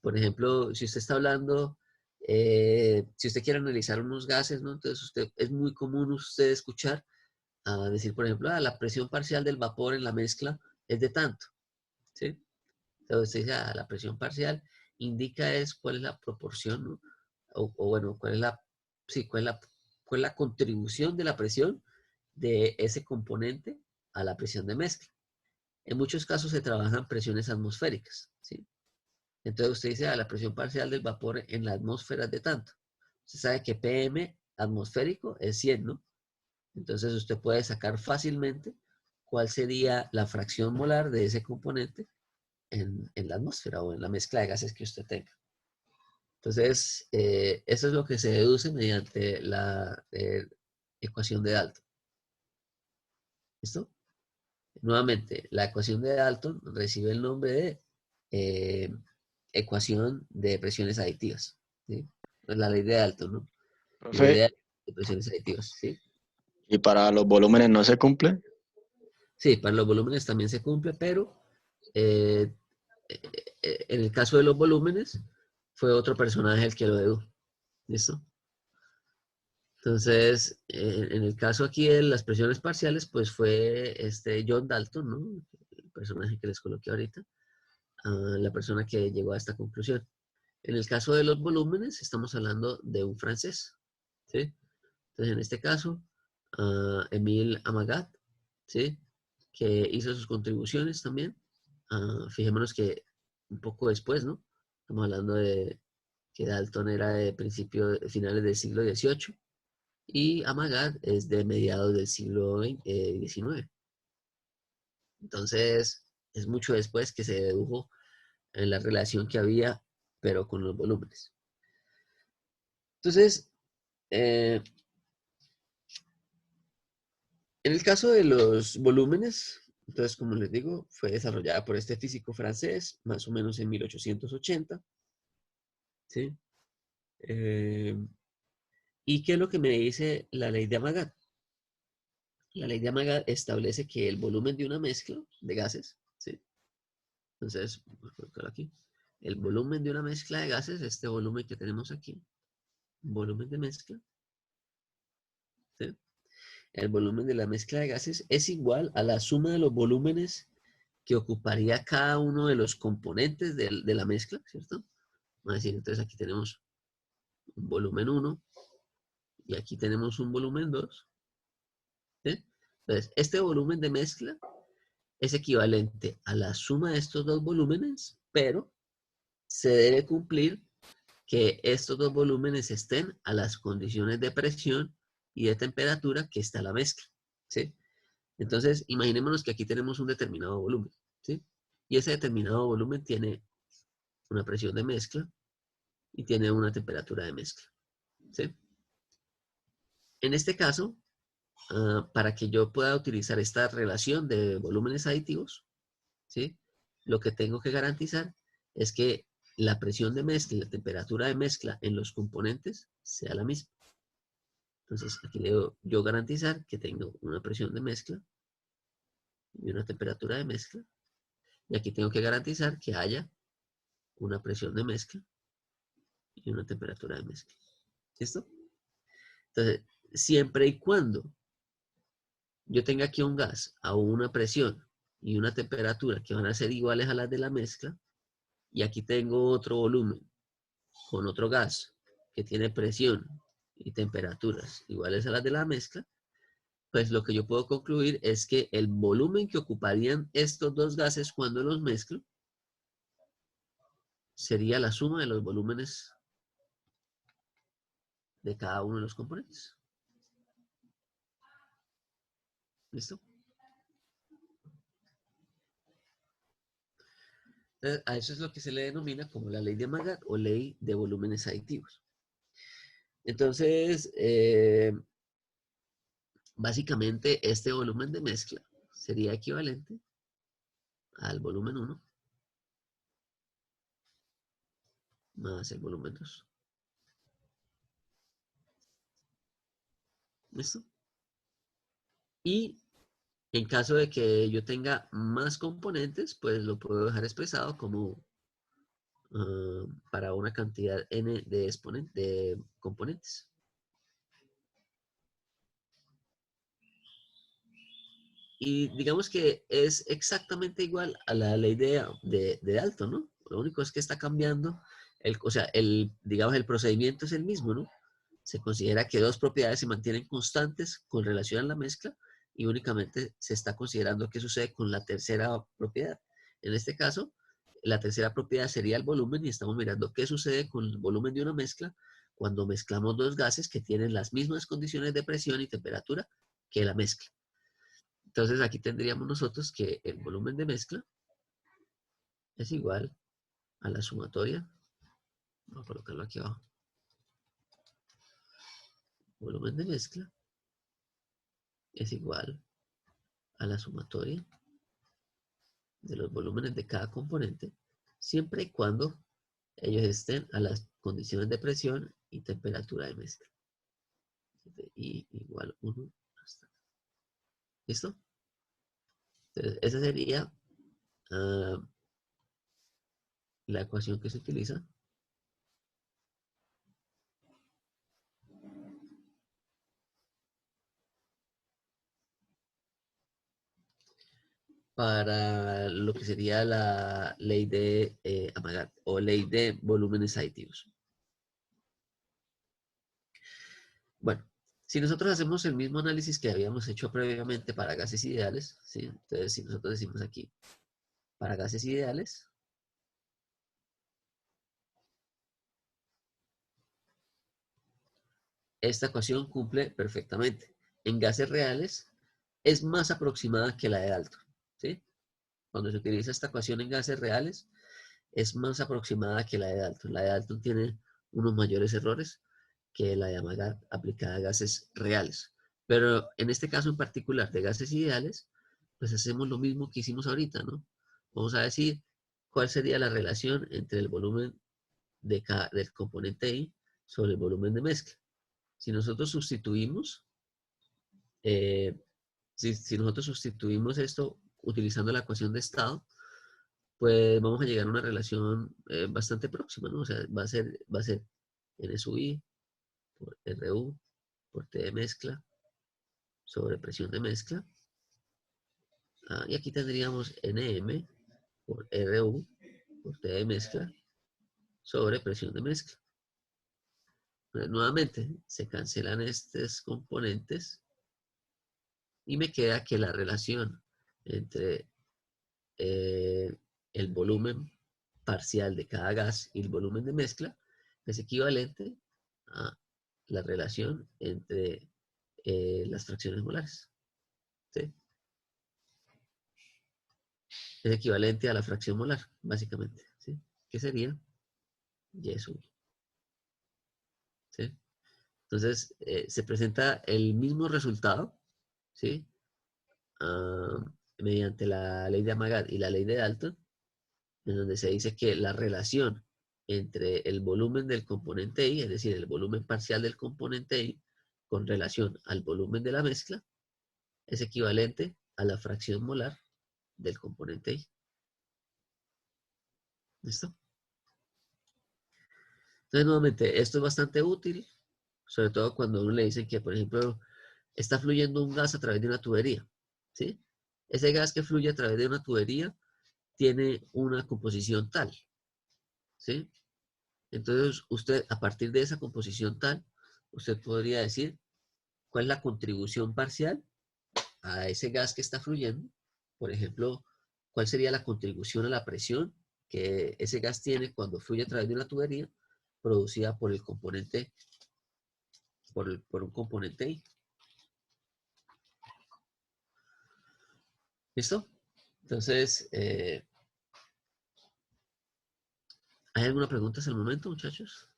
Por ejemplo, si usted está hablando, si usted quiere analizar unos gases, ¿no? Entonces, es muy común usted escuchar decir, por ejemplo, la presión parcial del vapor en la mezcla es de tanto, ¿sí? Entonces, usted dice, la presión parcial indica cuál es la proporción, ¿no? O bueno, sí, cuál es la contribución de la presión de ese componente a la presión de mezcla. En muchos casos se trabajan presiones atmosféricas, ¿sí? Entonces usted dice, la presión parcial del vapor en la atmósfera es de tanto. Usted sabe que PM atmosférico es 100, ¿no? Entonces usted puede sacar fácilmente cuál sería la fracción molar de ese componente en la atmósfera o en la mezcla de gases que usted tenga. Entonces, eso es lo que se deduce mediante la ecuación de Dalton. ¿Listo? Nuevamente, la ecuación de Dalton recibe el nombre de ecuación de presiones aditivas. ¿Sí? La ley de Dalton, ¿no? Ley Profe, de presiones aditivas, ¿sí? ¿y para los volúmenes no se cumple? Sí, para los volúmenes también se cumple, pero eh, en el caso de los volúmenes fue otro personaje el que lo dedujo. ¿Listo? Entonces, en el caso aquí de las presiones parciales, pues fue John Dalton, ¿no? El personaje que les coloqué ahorita, la persona que llegó a esta conclusión. En el caso de los volúmenes, estamos hablando de un francés, ¿sí? Entonces, en este caso, Émile Amagat, ¿sí? Que hizo sus contribuciones también. Fijémonos que un poco después, ¿no? Estamos hablando de que Dalton era de finales del siglo XVIII y Amagat es de mediados del siglo XIX. Entonces, es mucho después que se dedujo la relación que había, pero con los volúmenes. Entonces, en el caso de los volúmenes, entonces, como les digo, fue desarrollada por este físico francés, más o menos en 1880, ¿sí? ¿Y qué es lo que me dice la ley de Amagat? La ley de Amagat establece que el volumen de una mezcla de gases, ¿sí? Entonces, voy a colocar aquí. El volumen de una mezcla de gases, este volumen que tenemos aquí, volumen de mezcla, ¿sí? El volumen de la mezcla de gases es igual a la suma de los volúmenes que ocuparía cada uno de los componentes de la mezcla, ¿cierto? Vamos a decir, entonces aquí tenemos un volumen 1 y aquí tenemos un volumen 2, ¿sí? Entonces, este volumen de mezcla es equivalente a la suma de estos dos volúmenes, pero se debe cumplir que estos dos volúmenes estén a las condiciones de presión y de temperatura que está la mezcla, ¿sí? Entonces, imaginémonos que aquí tenemos un determinado volumen, ¿sí? Y ese determinado volumen tiene una presión de mezcla y tiene una temperatura de mezcla, ¿sí? En este caso, para que yo pueda utilizar esta relación de volúmenes aditivos, ¿sí? Lo que tengo que garantizar es que la presión de mezcla y la temperatura de mezcla en los componentes sea la misma. Entonces, aquí debo yo garantizar que tengo una presión de mezcla y una temperatura de mezcla. Y aquí tengo que garantizar que haya una presión de mezcla y una temperatura de mezcla. ¿Listo? Entonces, siempre y cuando yo tenga aquí un gas a una presión y una temperatura que van a ser iguales a las de la mezcla, y aquí tengo otro volumen con otro gas que tiene presión y temperaturas iguales a las de la mezcla, pues lo que yo puedo concluir es que el volumen que ocuparían estos dos gases cuando los mezclo sería la suma de los volúmenes de cada uno de los componentes. ¿Listo? Entonces, a eso es lo que se le denomina como la ley de Amagat o ley de volúmenes aditivos. Entonces, básicamente este volumen de mezcla sería equivalente al volumen 1 más el volumen 2. ¿Listo? Y en caso de que yo tenga más componentes, pues lo puedo dejar expresado como para una cantidad n de componentes. Y digamos que es exactamente igual a la ley de Dalton, ¿no? Lo único es que está cambiando, o sea, digamos, el procedimiento es el mismo, ¿no? Se considera que dos propiedades se mantienen constantes con relación a la mezcla y únicamente se está considerando qué sucede con la tercera propiedad. En este caso, la tercera propiedad sería el volumen y estamos mirando qué sucede con el volumen de una mezcla cuando mezclamos dos gases que tienen las mismas condiciones de presión y temperatura que la mezcla. Entonces aquí tendríamos nosotros que el volumen de mezcla es igual a la sumatoria. Vamos a colocarlo aquí abajo. Volumen de mezcla es igual a la sumatoria de los volúmenes de cada componente, siempre y cuando ellos estén a las condiciones de presión y temperatura de mezcla. I igual 1 hasta. ¿Listo? Entonces, esa sería la ecuación que se utiliza para lo que sería la ley de Amagat o ley de volúmenes aditivos. Bueno, si nosotros hacemos el mismo análisis que habíamos hecho previamente para gases ideales, ¿sí? Entonces si nosotros decimos aquí, para gases ideales, esta ecuación cumple perfectamente. En gases reales es más aproximada que la de Dalton, ¿sí? Cuando se utiliza esta ecuación en gases reales, es más aproximada que la de Dalton. La de Dalton tiene unos mayores errores que la de Amagat aplicada a gases reales. Pero en este caso en particular de gases ideales, pues hacemos lo mismo que hicimos ahorita, ¿no? Vamos a decir cuál sería la relación entre el volumen del componente I sobre el volumen de mezcla. Si nosotros sustituimos, eh, si nosotros sustituimos esto utilizando la ecuación de estado, pues vamos a llegar a una relación bastante próxima, ¿no? O sea, va a ser N sub I por RU por T de mezcla sobre presión de mezcla. Y aquí tendríamos Nm por RU por T de mezcla sobre presión de mezcla. Nuevamente, se cancelan estos componentes y me queda que la relación entre el volumen parcial de cada gas y el volumen de mezcla es equivalente a la relación entre las fracciones molares. ¿Sí? Es equivalente a la fracción molar, básicamente. ¿Sí? ¿Qué sería? Y sub I. ¿Sí? Entonces, se presenta el mismo resultado, ¿sí? Ah, mediante la ley de Amagat y la ley de Dalton, en donde se dice que la relación entre el volumen del componente I, es decir, el volumen parcial del componente I, con relación al volumen de la mezcla, es equivalente a la fracción molar del componente I. ¿Listo? Entonces, nuevamente, esto es bastante útil, sobre todo cuando uno le dicen que, por ejemplo, está fluyendo un gas a través de una tubería, ¿sí? Ese gas que fluye a través de una tubería tiene una composición tal, ¿sí? Entonces, usted, a partir de esa composición tal, usted podría decir cuál es la contribución parcial a ese gas que está fluyendo. Por ejemplo, cuál sería la contribución a la presión que ese gas tiene cuando fluye a través de una tubería producida por el componente, por un componente I. ¿Listo? Entonces, ¿hay alguna pregunta hasta el momento, muchachos?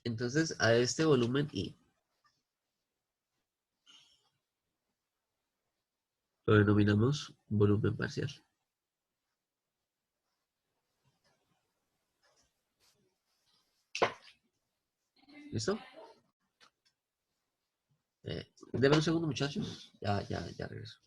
Entonces, a este volumen I, Lo denominamos volumen parcial. ¿Listo? Deme un segundo, muchachos. Ya regreso.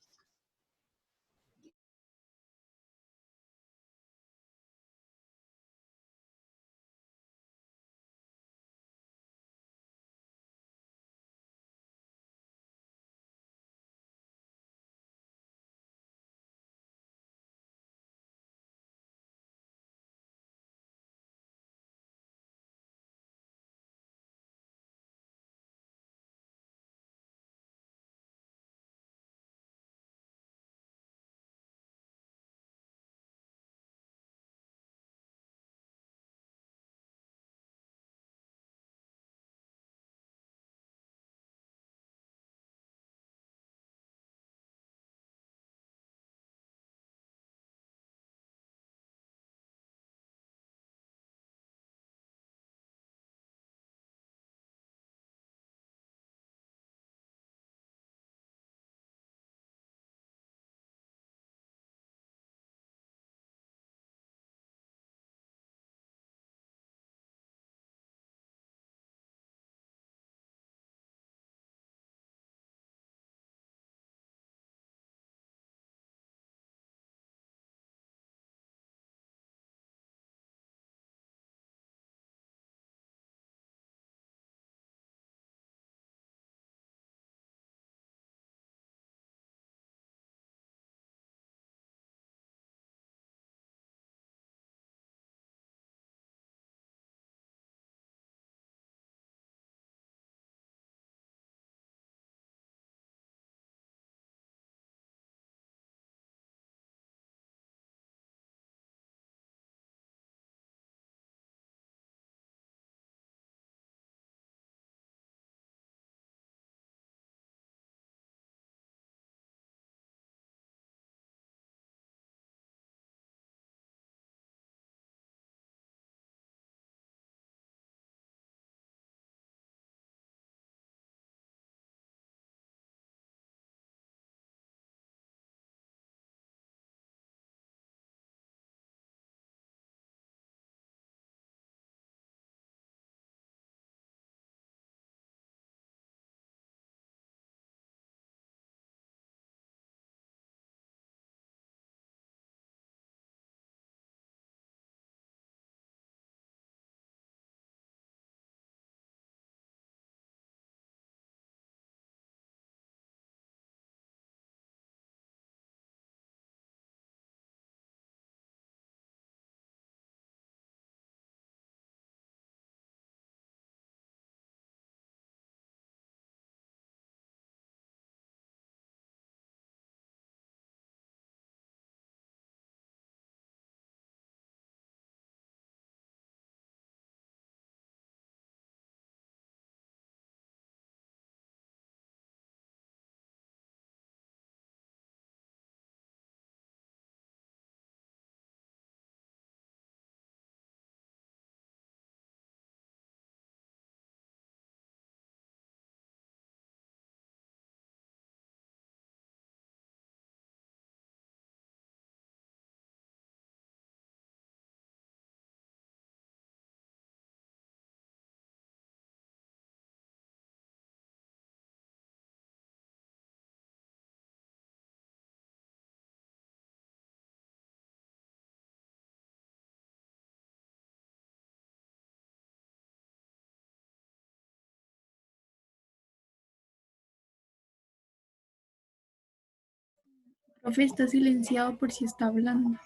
Profe, está silenciado por si está hablando.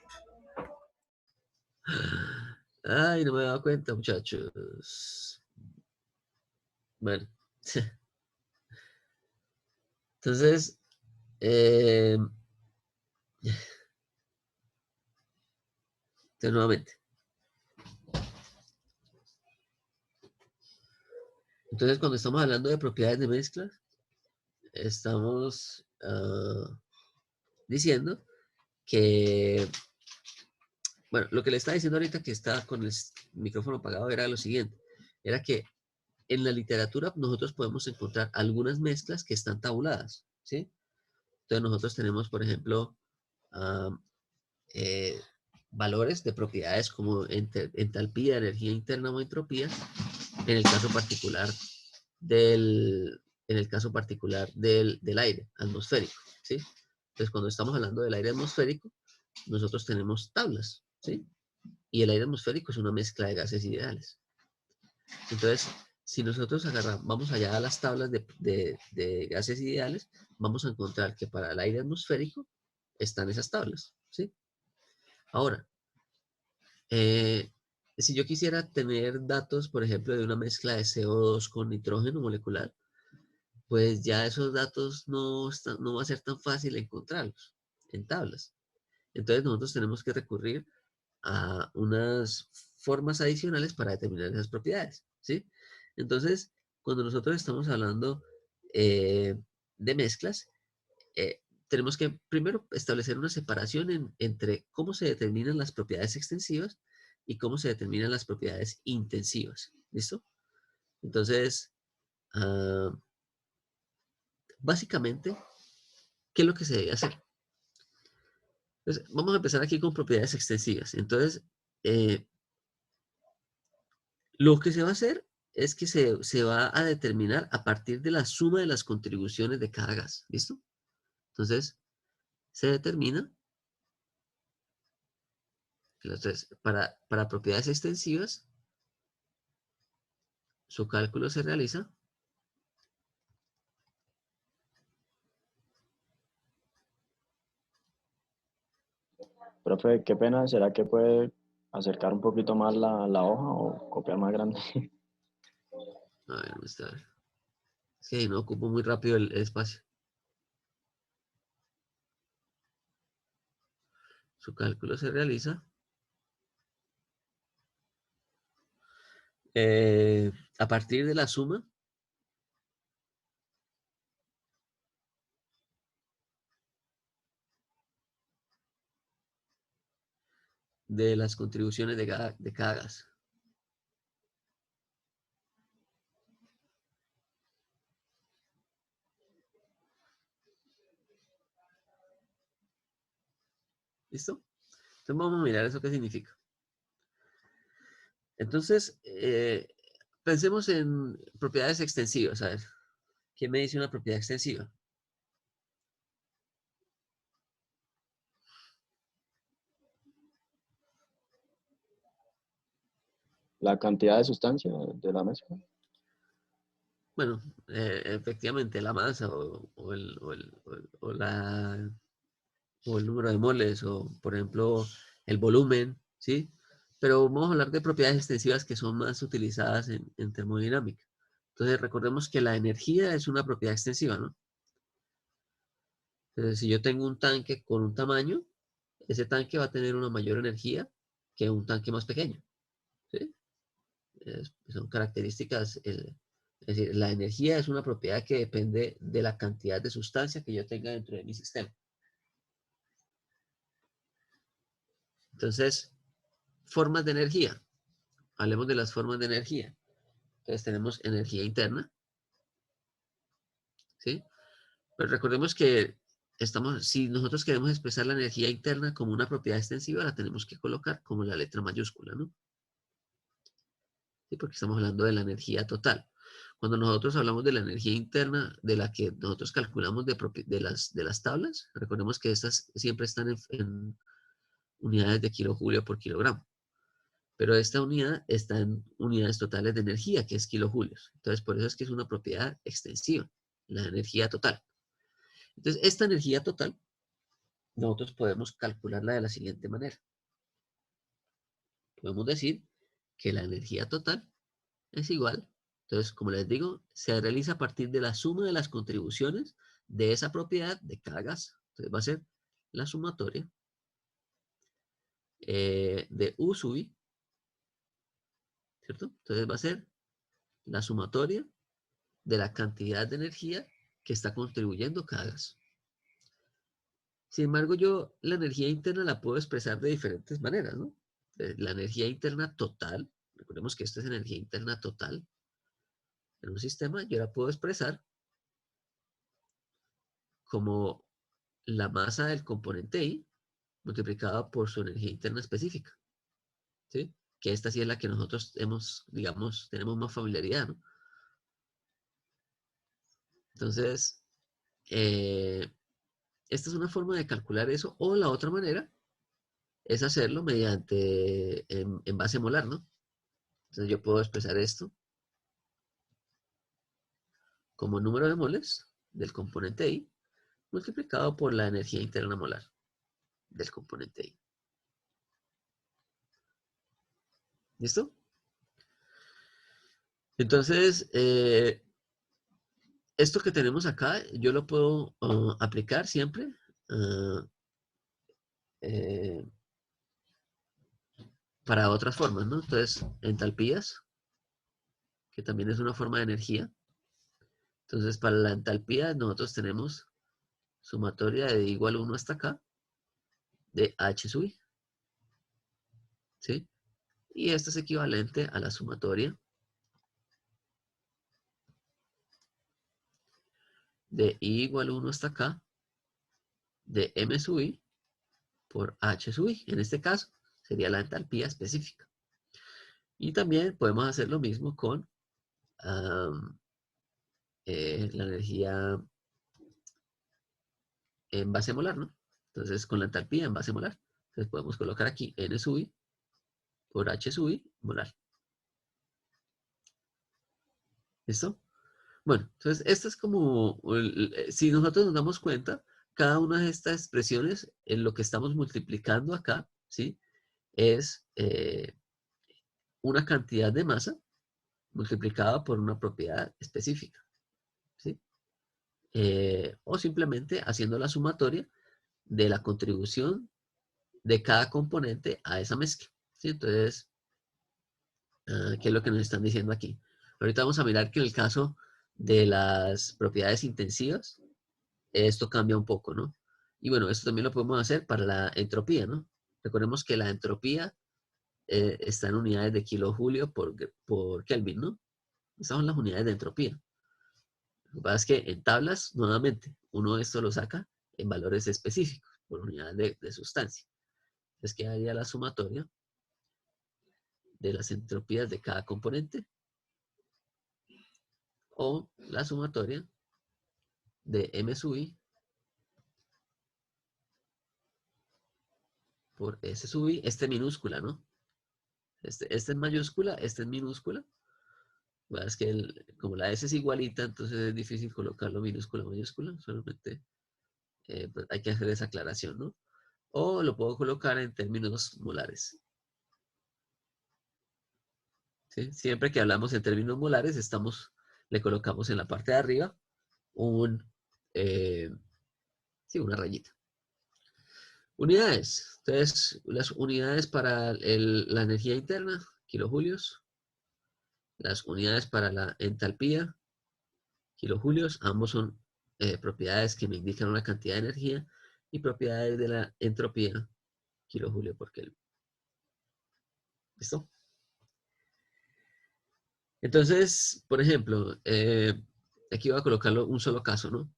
Ay, no me he dado cuenta, muchachos. Bueno. Entonces, entonces nuevamente. Entonces, cuando estamos hablando de propiedades de mezclas, estamos diciendo que, bueno, lo que le estaba diciendo ahorita que está con el micrófono apagado era lo siguiente, era que en la literatura nosotros podemos encontrar algunas mezclas que están tabuladas, ¿sí? Entonces nosotros tenemos, por ejemplo, ah, eh, valores de propiedades como entalpía, energía interna o entropía, en el caso particular del aire atmosférico, ¿sí? Entonces, cuando estamos hablando del aire atmosférico, nosotros tenemos tablas, ¿sí? Y el aire atmosférico es una mezcla de gases ideales. Entonces, si nosotros vamos allá a las tablas de gases ideales, vamos a encontrar que para el aire atmosférico están esas tablas, ¿sí? Ahora, si yo quisiera tener datos, por ejemplo, de una mezcla de CO2 con nitrógeno molecular, pues ya esos datos no va a ser tan fácil encontrarlos en tablas. Entonces nosotros tenemos que recurrir a unas formas adicionales para determinar esas propiedades, ¿sí? Entonces, cuando nosotros estamos hablando de mezclas, tenemos que primero establecer una separación entre cómo se determinan las propiedades extensivas y cómo se determinan las propiedades intensivas, ¿listo? Entonces, ah, básicamente, ¿qué es lo que se debe hacer? Entonces, vamos a empezar aquí con propiedades extensivas. Entonces, eh, lo que se va a hacer es que se va a determinar a partir de la suma de las contribuciones de cada gas. ¿Listo? Entonces, se determina, entonces, para propiedades extensivas, su cálculo se realiza Profe, qué pena, ¿será que puede acercar un poquito más la hoja o copiar más grande? a ver, ¿dónde está? Sí, no ocupo muy rápido el espacio. Su cálculo se realiza a partir de la suma de las contribuciones de cada gas. ¿Listo? Entonces vamos a mirar eso qué significa. Entonces, pensemos en propiedades extensivas. A ver, ¿quién me dice una propiedad extensiva? La cantidad de sustancia de la mezcla. Bueno, efectivamente la masa o el número de moles o, por ejemplo, el volumen, ¿sí? Pero vamos a hablar de propiedades extensivas que son más utilizadas en termodinámica. Entonces, recordemos que la energía es una propiedad extensiva, ¿no? Entonces, si yo tengo un tanque con un tamaño, ese tanque va a tener una mayor energía que un tanque más pequeño, ¿sí? Son características, es decir, la energía es una propiedad que depende de la cantidad de sustancia que yo tenga dentro de mi sistema. Entonces, formas de energía. Hablemos de las formas de energía. Entonces tenemos energía interna, ¿sí? Pero recordemos que si nosotros queremos expresar la energía interna como una propiedad extensiva, la tenemos que colocar como la letra mayúscula, ¿no? ¿Sí? Porque estamos hablando de la energía total. Cuando nosotros hablamos de la energía interna, de la que nosotros calculamos de las tablas, recordemos que estas siempre están en unidades de kilojoulio por kilogramo. Pero esta unidad está en unidades totales de energía, que es kilojulios. Entonces, por eso es que es una propiedad extensiva, la energía total. Entonces, esta energía total, nosotros podemos calcularla de la siguiente manera. Podemos decir que la energía total es igual. Entonces, como les digo, se realiza a partir de la suma de las contribuciones de esa propiedad de cada gas. Entonces, va a ser la sumatoria de U sub I, ¿cierto? Entonces, va a ser la sumatoria de la cantidad de energía que está contribuyendo cada gas. Sin embargo, yo la energía interna la puedo expresar de diferentes maneras, ¿no? La energía interna total, recordemos que esta es energía interna total en un sistema, yo la puedo expresar como la masa del componente I multiplicada por su energía interna específica, ¿sí? Que esta sí es la que nosotros digamos, tenemos más familiaridad, ¿no? Entonces, esta es una forma de calcular eso, o la otra manera es hacerlo mediante en base molar, ¿no? Entonces yo puedo expresar esto como número de moles del componente I multiplicado por la energía interna molar del componente I. ¿Listo? Entonces, esto que tenemos acá, yo lo puedo aplicar siempre eh, para otras formas, ¿no? Entonces, entalpías, que también es una forma de energía. Entonces, para la entalpía, nosotros tenemos sumatoria de igual 1 hasta acá, de H sub I, ¿sí? Y esto es equivalente a la sumatoria de I igual 1 hasta acá, de M sub I por H sub I. En este caso, sería la entalpía específica. Y también podemos hacer lo mismo con la energía en base molar, ¿no? Entonces, con la entalpía en base molar. Entonces, podemos colocar aquí N sub I por H sub I molar. ¿Listo? Bueno, entonces, esto es como, si nosotros nos damos cuenta, cada una de estas expresiones, en lo que estamos multiplicando acá, ¿sí? Es una cantidad de masa multiplicada por una propiedad específica, ¿sí? O simplemente haciendo la sumatoria de la contribución de cada componente a esa mezcla, ¿sí? Entonces, ¿qué es lo que nos están diciendo aquí? Ahorita vamos a mirar que en el caso de las propiedades intensivas, esto cambia un poco, ¿no? Y bueno, esto también lo podemos hacer para la entropía, ¿no? Recordemos que la entropía está en unidades de kilojulio por Kelvin, ¿no? Estas son las unidades de entropía. Lo que pasa es que en tablas, nuevamente, uno esto lo saca en valores específicos, por unidad de sustancia. Entonces quedaría la sumatoria de las entropías de cada componente o la sumatoria de M sub I por S sub I, este minúscula, ¿no? Este es mayúscula, este es minúscula. Bueno, es que como la S es igualita, entonces es difícil colocarlo minúscula, mayúscula. Solamente pues hay que hacer esa aclaración, ¿no? O lo puedo colocar en términos molares. ¿Sí? Siempre que hablamos en términos molares, le colocamos en la parte de arriba sí, una rayita. Unidades. Entonces, las unidades para la energía interna, kilojulios. Las unidades para la entalpía, kilojulios. Ambos son propiedades que me indican una cantidad de energía. Y propiedades de la entropía, kilojulio por Kelvin. ¿Listo? Entonces, por ejemplo, aquí voy a colocarlo un solo caso, ¿no?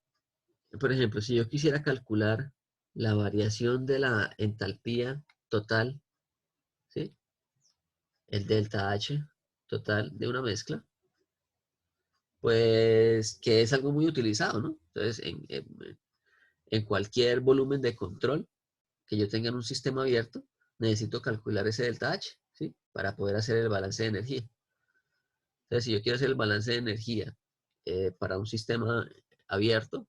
Por ejemplo, si yo quisiera calcular la variación de la entalpía total, ¿sí? El delta H total de una mezcla, pues que es algo muy utilizado, ¿no? Entonces, en cualquier volumen de control que yo tenga en un sistema abierto, necesito calcular ese delta H, ¿sí? Para poder hacer el balance de energía. Entonces, si yo quiero hacer el balance de energía para un sistema abierto,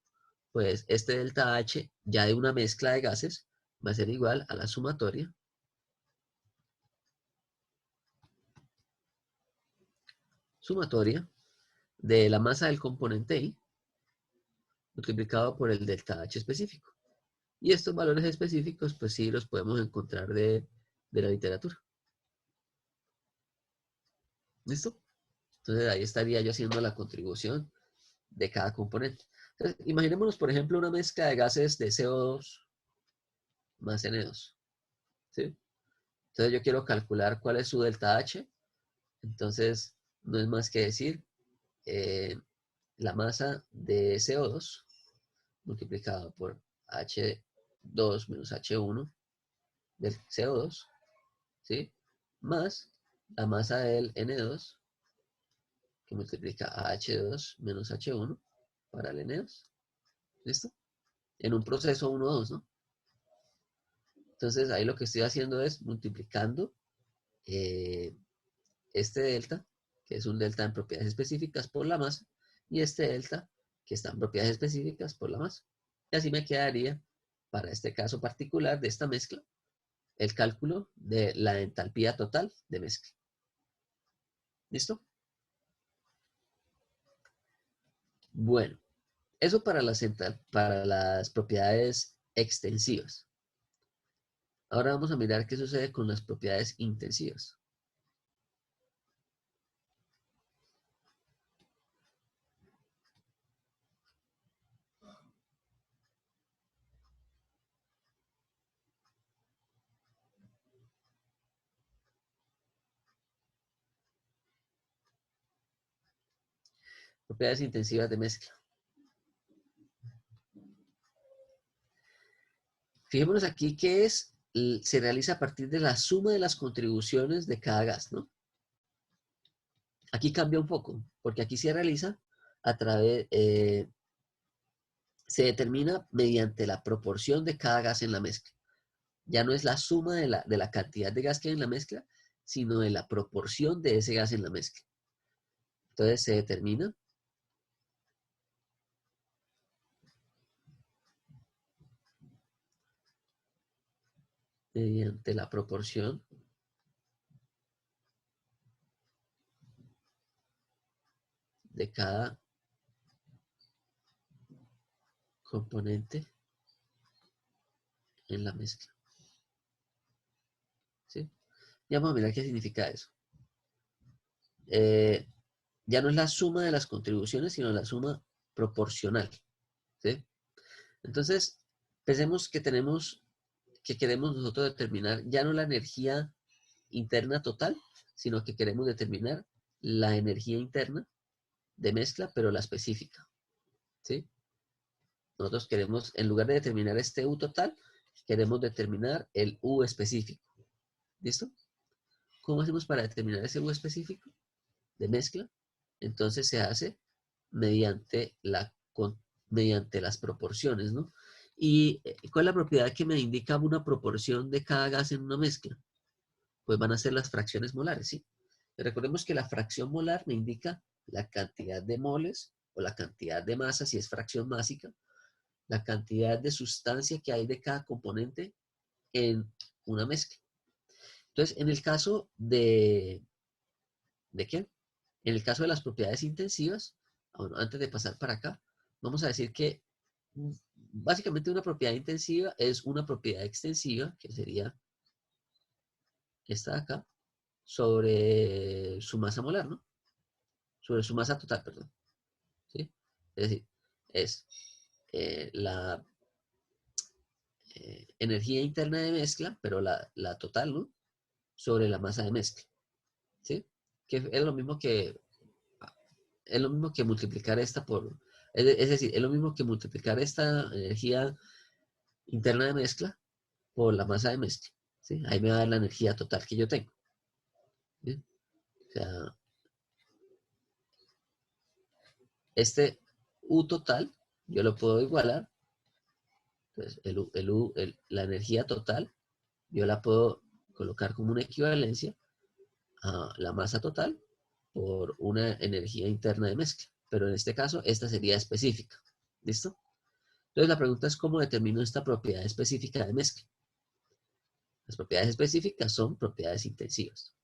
pues este delta H ya de una mezcla de gases va a ser igual a la sumatoria de la masa del componente I multiplicado por el delta H específico. Y estos valores específicos, pues sí los podemos encontrar de la literatura. ¿Listo? Entonces ahí estaría yo haciendo la contribución de cada componente. Entonces, imaginémonos, por ejemplo, una mezcla de gases de CO2 más N2. ¿Sí? Entonces yo quiero calcular cuál es su delta H. Entonces, no es más que decir la masa de CO2 multiplicado por H2 menos H1 del CO2, ¿sí? Más la masa del N2, que multiplica a H2 menos H1 para el N2. ¿Listo? En un proceso 1-2, ¿no? Entonces ahí lo que estoy haciendo es multiplicando este delta, que es un delta en propiedades específicas por la masa, y este delta, que está en propiedades específicas por la masa. Y así me quedaría, para este caso particular de esta mezcla, el cálculo de la entalpía total de mezcla. ¿Listo? Bueno, eso para las propiedades extensivas. Ahora vamos a mirar qué sucede con las propiedades intensivas. Propiedades intensivas de mezcla. Fijémonos aquí que se realiza a partir de la suma de las contribuciones de cada gas, ¿no? Aquí cambia un poco, porque aquí se realiza a través, se determina mediante la proporción de cada gas en la mezcla. Ya no es la suma de la cantidad de gas que hay en la mezcla, sino de la proporción de ese gas en la mezcla. Entonces se determina mediante la proporción de cada componente en la mezcla. ¿Sí? Ya vamos a mirar qué significa eso. Ya no es la suma de las contribuciones, sino la suma proporcional. ¿Sí? Entonces, pensemos que queremos nosotros determinar ya no la energía interna total, sino que queremos determinar la energía interna de mezcla, pero la específica. ¿Sí? Nosotros queremos, en lugar de determinar este U total, queremos determinar el U específico. ¿Listo? ¿Cómo hacemos para determinar ese U específico de mezcla? Entonces se hace mediante las proporciones, ¿no? ¿Y cuál es la propiedad que me indica una proporción de cada gas en una mezcla? Pues van a ser las fracciones molares, ¿sí? Recordemos que la fracción molar me indica la cantidad de moles o la cantidad de masa, si es fracción másica, la cantidad de sustancia que hay de cada componente en una mezcla. Entonces, en el caso ¿de qué? En el caso de las propiedades intensivas, bueno, antes de pasar para acá, vamos a decir que básicamente una propiedad intensiva es una propiedad extensiva, que sería esta de acá, sobre su masa molar, ¿no? Sobre su masa total, perdón. ¿Sí? Es decir, es la energía interna de mezcla, pero la total, ¿no? Sobre la masa de mezcla. ¿Sí? Que es lo mismo que multiplicar esta por, es decir, es lo mismo que multiplicar esta energía interna de mezcla por la masa de mezcla. ¿Sí? Ahí me va a dar la energía total que yo tengo. ¿Sí? O sea, este U total, yo lo puedo igualar. Entonces, la energía total, yo la puedo colocar como una equivalencia a la masa total por una energía interna de mezcla. Pero en este caso, esta sería específica. ¿Listo? Entonces la pregunta es cómo determino esta propiedad específica de mezcla. Las propiedades específicas son propiedades intensivas.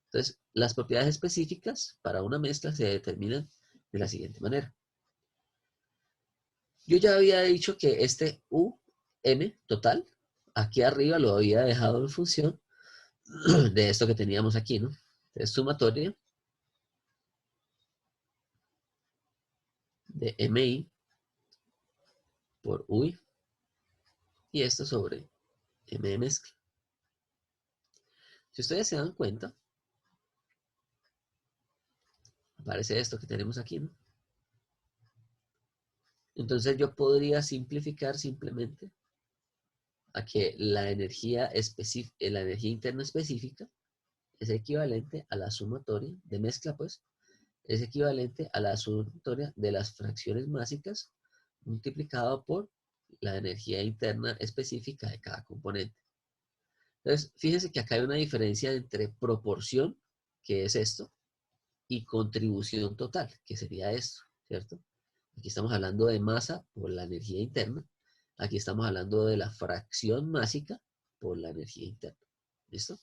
Entonces, las propiedades específicas para una mezcla se determinan de la siguiente manera. Yo ya había dicho que este UM total, aquí arriba lo había dejado en función de esto que teníamos aquí, ¿no? Es sumatoria de MI por UI y esto sobre M de mezcla. Si ustedes se dan cuenta, aparece esto que tenemos aquí, ¿no? Entonces yo podría simplificar simplemente a que la energía interna específica es equivalente a la sumatoria de mezcla, pues, es equivalente a la sumatoria de las fracciones másicas multiplicado por la energía interna específica de cada componente. Entonces, fíjense que acá hay una diferencia entre proporción, que es esto, y contribución total, que sería esto, ¿cierto? Aquí estamos hablando de masa por la energía interna. Aquí estamos hablando de la fracción másica por la energía interna. ¿Listo?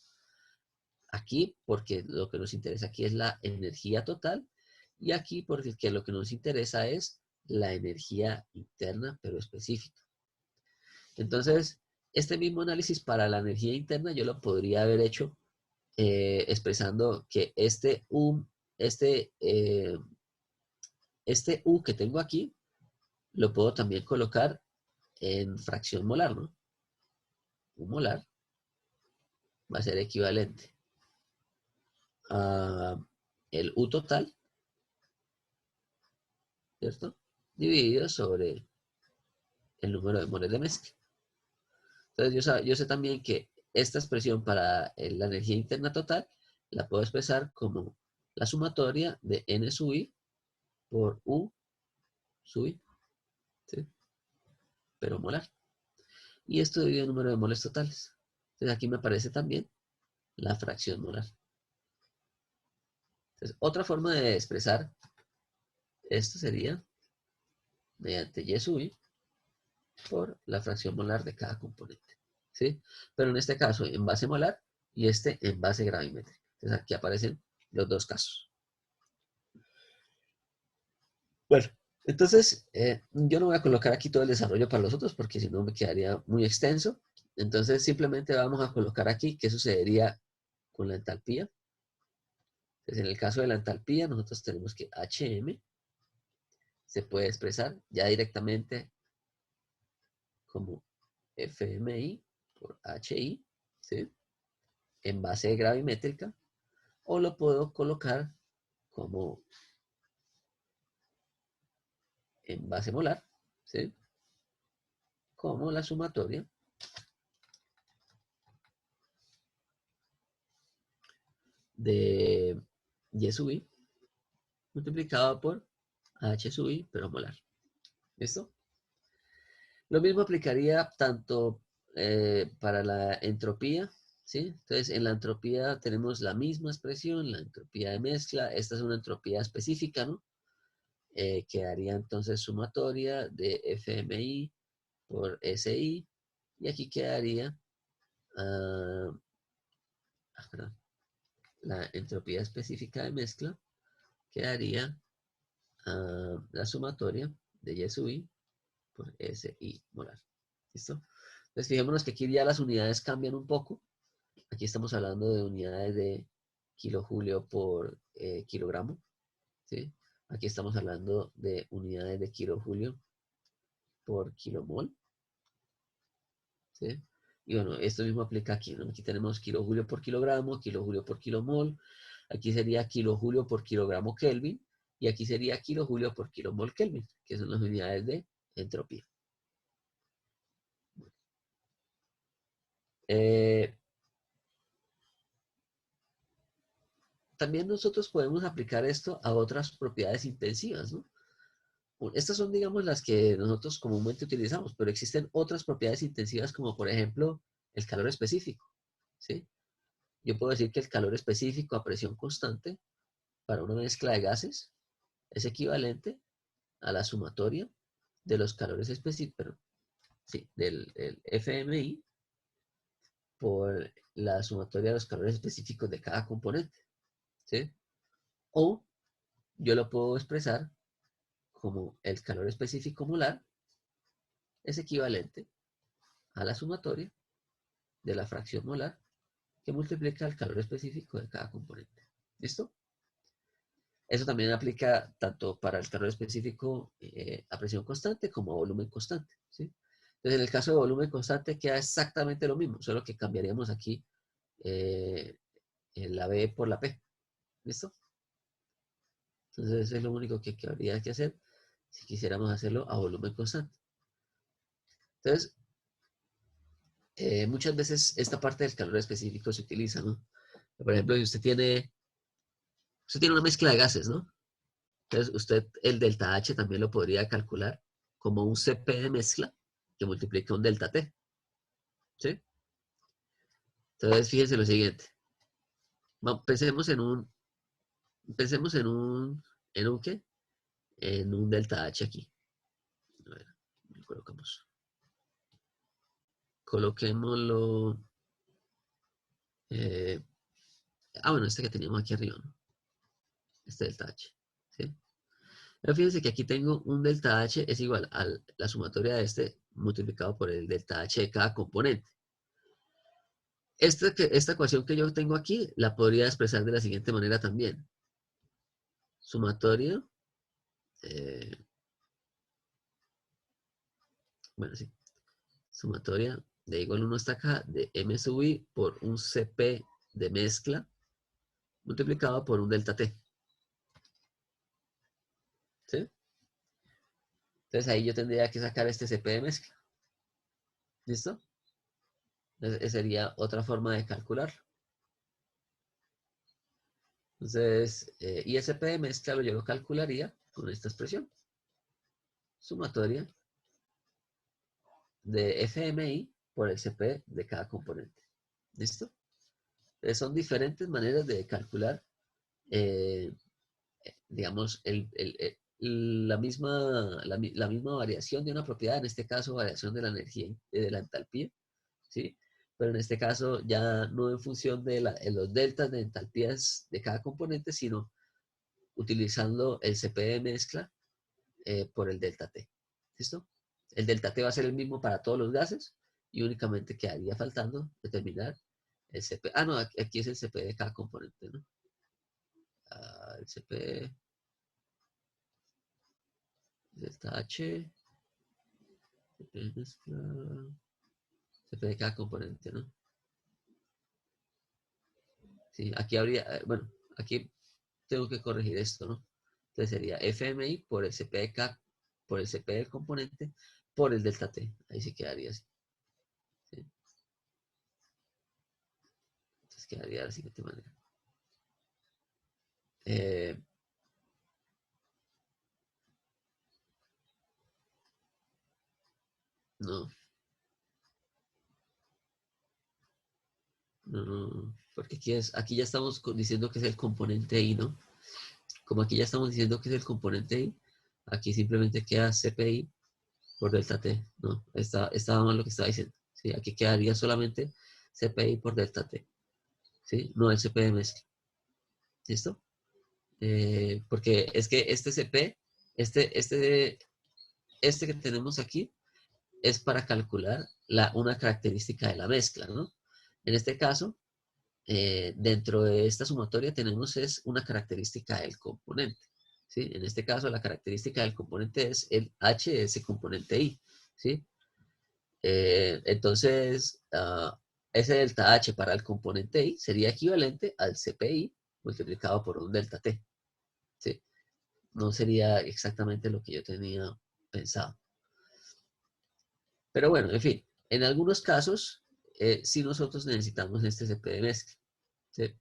Aquí, porque lo que nos interesa aquí es la energía total. Y aquí, porque lo que nos interesa es la energía interna, pero específica. Entonces, este mismo análisis para la energía interna yo lo podría haber hecho expresando que este U que tengo aquí lo puedo también colocar en fracción molar, ¿no? Un molar va a ser equivalente a el U total, ¿cierto? Dividido sobre el número de moles de mezcla. Entonces yo sé también que esta expresión para la energía interna total la puedo expresar como la sumatoria de N sub I por U sub I, ¿sí? Pero molar. Y esto dividido en número de moles totales. Entonces aquí me aparece también la fracción molar. Entonces, otra forma de expresar esto sería mediante Y sub I por la fracción molar de cada componente, ¿sí? Pero en este caso en base molar y este en base gravimétrica. Entonces aquí aparecen los dos casos. Bueno, entonces yo no voy a colocar aquí todo el desarrollo para los otros porque si no me quedaría muy extenso. Entonces simplemente vamos a colocar aquí qué sucedería con la entalpía. Entonces en el caso de la entalpía nosotros tenemos que HM se puede expresar ya directamente como FMI por HI, ¿sí? En base gravimétrica, o lo puedo colocar como en base molar, ¿sí? Como la sumatoria de Y sub I multiplicado por H sub I, pero molar. ¿Listo? Lo mismo aplicaría tanto para la entropía, ¿sí? Entonces, en la entropía tenemos la misma expresión, la entropía de mezcla. Esta es una entropía específica, ¿no? Quedaría entonces sumatoria de FMI por SI. Y aquí quedaría perdón, la entropía específica de mezcla. Quedaría la sumatoria de Y sub I por SI molar. ¿Listo? Entonces, fijémonos que aquí ya las unidades cambian un poco. Aquí estamos hablando de unidades de kilojoule por kilogramo, ¿sí? Aquí estamos hablando de unidades de kilojoule por kilomol, ¿sí? Y bueno, esto mismo aplica aquí, ¿no? Aquí tenemos kilojoule por kilogramo, kilojoule por kilomol. Aquí sería kilojoule por kilogramo Kelvin. Y aquí sería kilojoule por kilomol Kelvin, que son las unidades de entropía. También nosotros podemos aplicar esto a otras propiedades intensivas, ¿no? Estas son, digamos, las que nosotros comúnmente utilizamos, pero existen otras propiedades intensivas como, por ejemplo, el calor específico, ¿sí? Yo puedo decir que el calor específico a presión constante para una mezcla de gases es equivalente a la sumatoria de los calores específicos, sí, del FMI por la sumatoria de los calores específicos de cada componente, ¿sí? O yo lo puedo expresar como el calor específico molar es equivalente a la sumatoria de la fracción molar que multiplica el calor específico de cada componente. ¿Listo? Eso también aplica tanto para el calor específico a presión constante como a volumen constante, ¿sí? Entonces, en el caso de volumen constante queda exactamente lo mismo, solo que cambiaríamos aquí la B por la P. ¿Listo? Entonces, eso es lo único que habría que hacer. si quisiéramos hacerlo a volumen constante. Entonces, muchas veces esta parte del calor específico se utiliza, ¿no? Por ejemplo, si usted tiene una mezcla de gases, ¿no? Entonces, usted el delta H también lo podría calcular como un Cp de mezcla que multiplica un delta T, ¿sí? Entonces, fíjense lo siguiente. Pensemos ¿en un qué? En un delta H aquí. A ver, lo colocamos. Coloquémoslo. eh, bueno, este que teníamos aquí arriba, ¿no? Este delta H, ¿sí? Pero fíjense que aquí tengo un delta H es igual a la sumatoria de este multiplicado por el delta H de cada componente. Esta ecuación que yo tengo aquí la podría expresar de la siguiente manera también. Sumatoria, eh, bueno, sí, sumatoria de igual 1 está acá, de M sub I por un Cp de mezcla multiplicado por un delta T. ¿Sí? Entonces ahí yo tendría que sacar este Cp de mezcla. ¿Listo? Entonces, esa sería otra forma de calcularlo. Entonces, y ese P de mezcla yo lo calcularía con esta expresión. Sumatoria de FMI por el CP de cada componente. ¿Listo? Entonces, son diferentes maneras de calcular, eh, digamos, la misma variación de una propiedad, en este caso variación de la energía, de la entalpía, ¿sí? Pero en este caso ya no en función de los deltas de entalpías de cada componente, sino utilizando el CP de mezcla por el delta T. ¿Listo? El delta T va a ser el mismo para todos los gases y únicamente quedaría faltando determinar el CP. No, aquí es el CP de cada componente, ¿no? El CP delta H, CP mezcla, CP de cada componente, ¿no? Sí, aquí habría, bueno, aquí tengo que corregir esto, ¿no? Entonces sería FMI por el CP de cada, por el CP del componente por el delta T. Ahí sí quedaría así. ¿Sí? Entonces quedaría de la siguiente manera. Eh, no, no, porque aquí ya estamos diciendo que es el componente I, ¿no? Como aquí ya estamos diciendo que es el componente I, aquí simplemente queda CPI por delta T, ¿no? Estaba mal lo que estaba diciendo, ¿sí? Aquí quedaría solamente CPI por delta T, ¿sí? No el CP de mezcla, ¿listo? Porque es que este CP, este que tenemos aquí, es para calcular una característica de la mezcla, ¿no? En este caso, dentro de esta sumatoria tenemos es una característica del componente, ¿sí? En este caso, la característica del componente es el H de ese componente I, ¿sí? Entonces, ese delta H para el componente I sería equivalente al CPI multiplicado por un delta T, ¿sí? No sería exactamente lo que yo tenía pensado. Pero bueno, en fin, en algunos casos, sí nosotros necesitamos este CP de mezcla, ¿sí?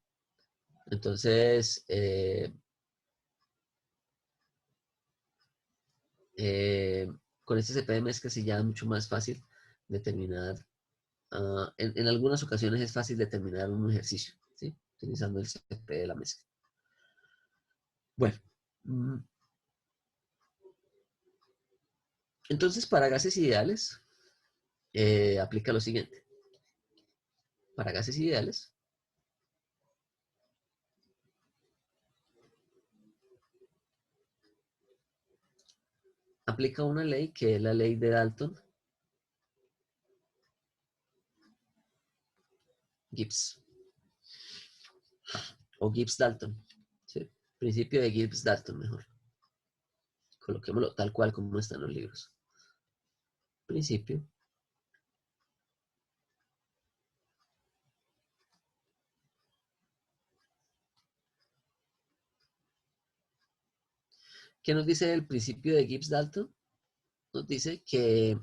Entonces, con este CP de mezcla sí ya es mucho más fácil determinar, en algunas ocasiones es fácil determinar un ejercicio, ¿sí? Utilizando el CP de la mezcla. Bueno, entonces para gases ideales, aplica lo siguiente. Para gases ideales, aplica una ley que es la ley de Dalton, Gibbs, o Gibbs-Dalton, ¿sí? Principio de Gibbs-Dalton, mejor. Coloquémoslo tal cual como están los libros. Principio ¿Qué nos dice el principio de Gibbs-Dalton? Nos dice que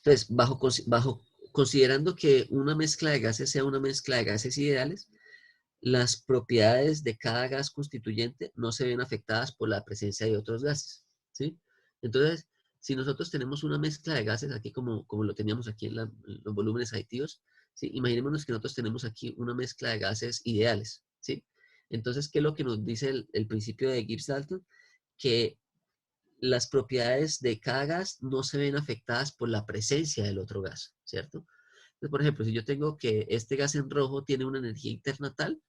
entonces, considerando que una mezcla de gases sea una mezcla de gases ideales, las propiedades de cada gas constituyente no se ven afectadas por la presencia de otros gases, ¿sí? Entonces, si nosotros tenemos una mezcla de gases, aquí como lo teníamos aquí en los volúmenes aditivos, ¿sí? Imaginémonos que nosotros tenemos aquí una mezcla de gases ideales, ¿sí? Entonces, ¿qué es lo que nos dice el principio de Gibbs-Dalton? Que las propiedades de cada gas no se ven afectadas por la presencia del otro gas, ¿cierto? Entonces, por ejemplo, si yo tengo que este gas en rojo tiene una energía interna tal,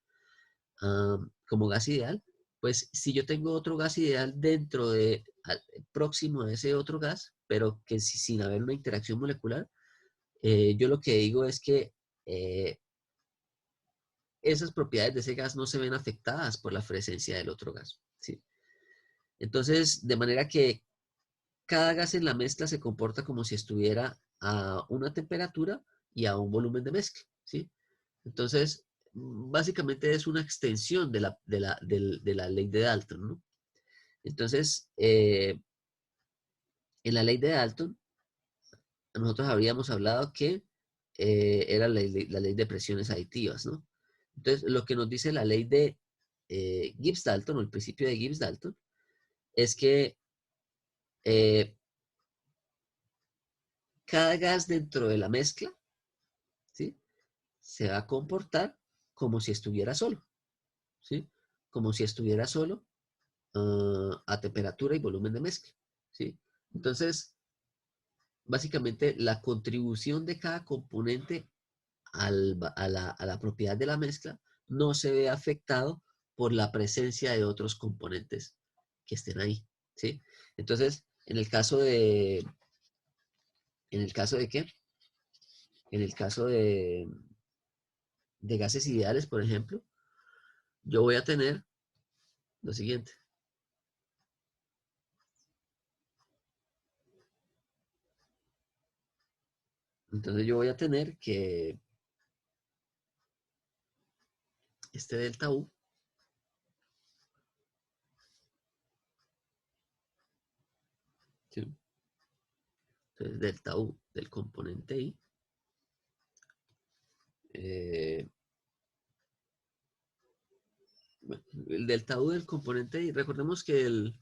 como gas ideal, pues si yo tengo otro gas ideal próximo a ese otro gas, pero que sin haber una interacción molecular, yo lo que digo es que esas propiedades de ese gas no se ven afectadas por la presencia del otro gas, ¿sí? Entonces, de manera que cada gas en la mezcla se comporta como si estuviera a una temperatura y a un volumen de mezcla, ¿sí? Entonces, básicamente es una extensión de la ley de Dalton, ¿no? Entonces, en la ley de Dalton, nosotros habríamos hablado que era la ley de presiones aditivas, ¿no? Entonces, lo que nos dice la ley de Gibbs-Dalton, o el principio de Gibbs-Dalton, es que cada gas dentro de la mezcla, ¿sí?, se va a comportar como si estuviera solo, ¿sí? Como si estuviera solo a temperatura y volumen de mezcla, ¿sí? Entonces, básicamente la contribución de cada componente a la propiedad de la mezcla no se ve afectado por la presencia de otros componentes que estén ahí, ¿sí? Entonces, ¿en el caso de qué? En el caso de gases ideales, por ejemplo, yo voy a tener lo siguiente. Entonces yo voy a tener que este delta U ¿sí? Entonces delta U del componente I bueno, el delta U del componente I, recordemos que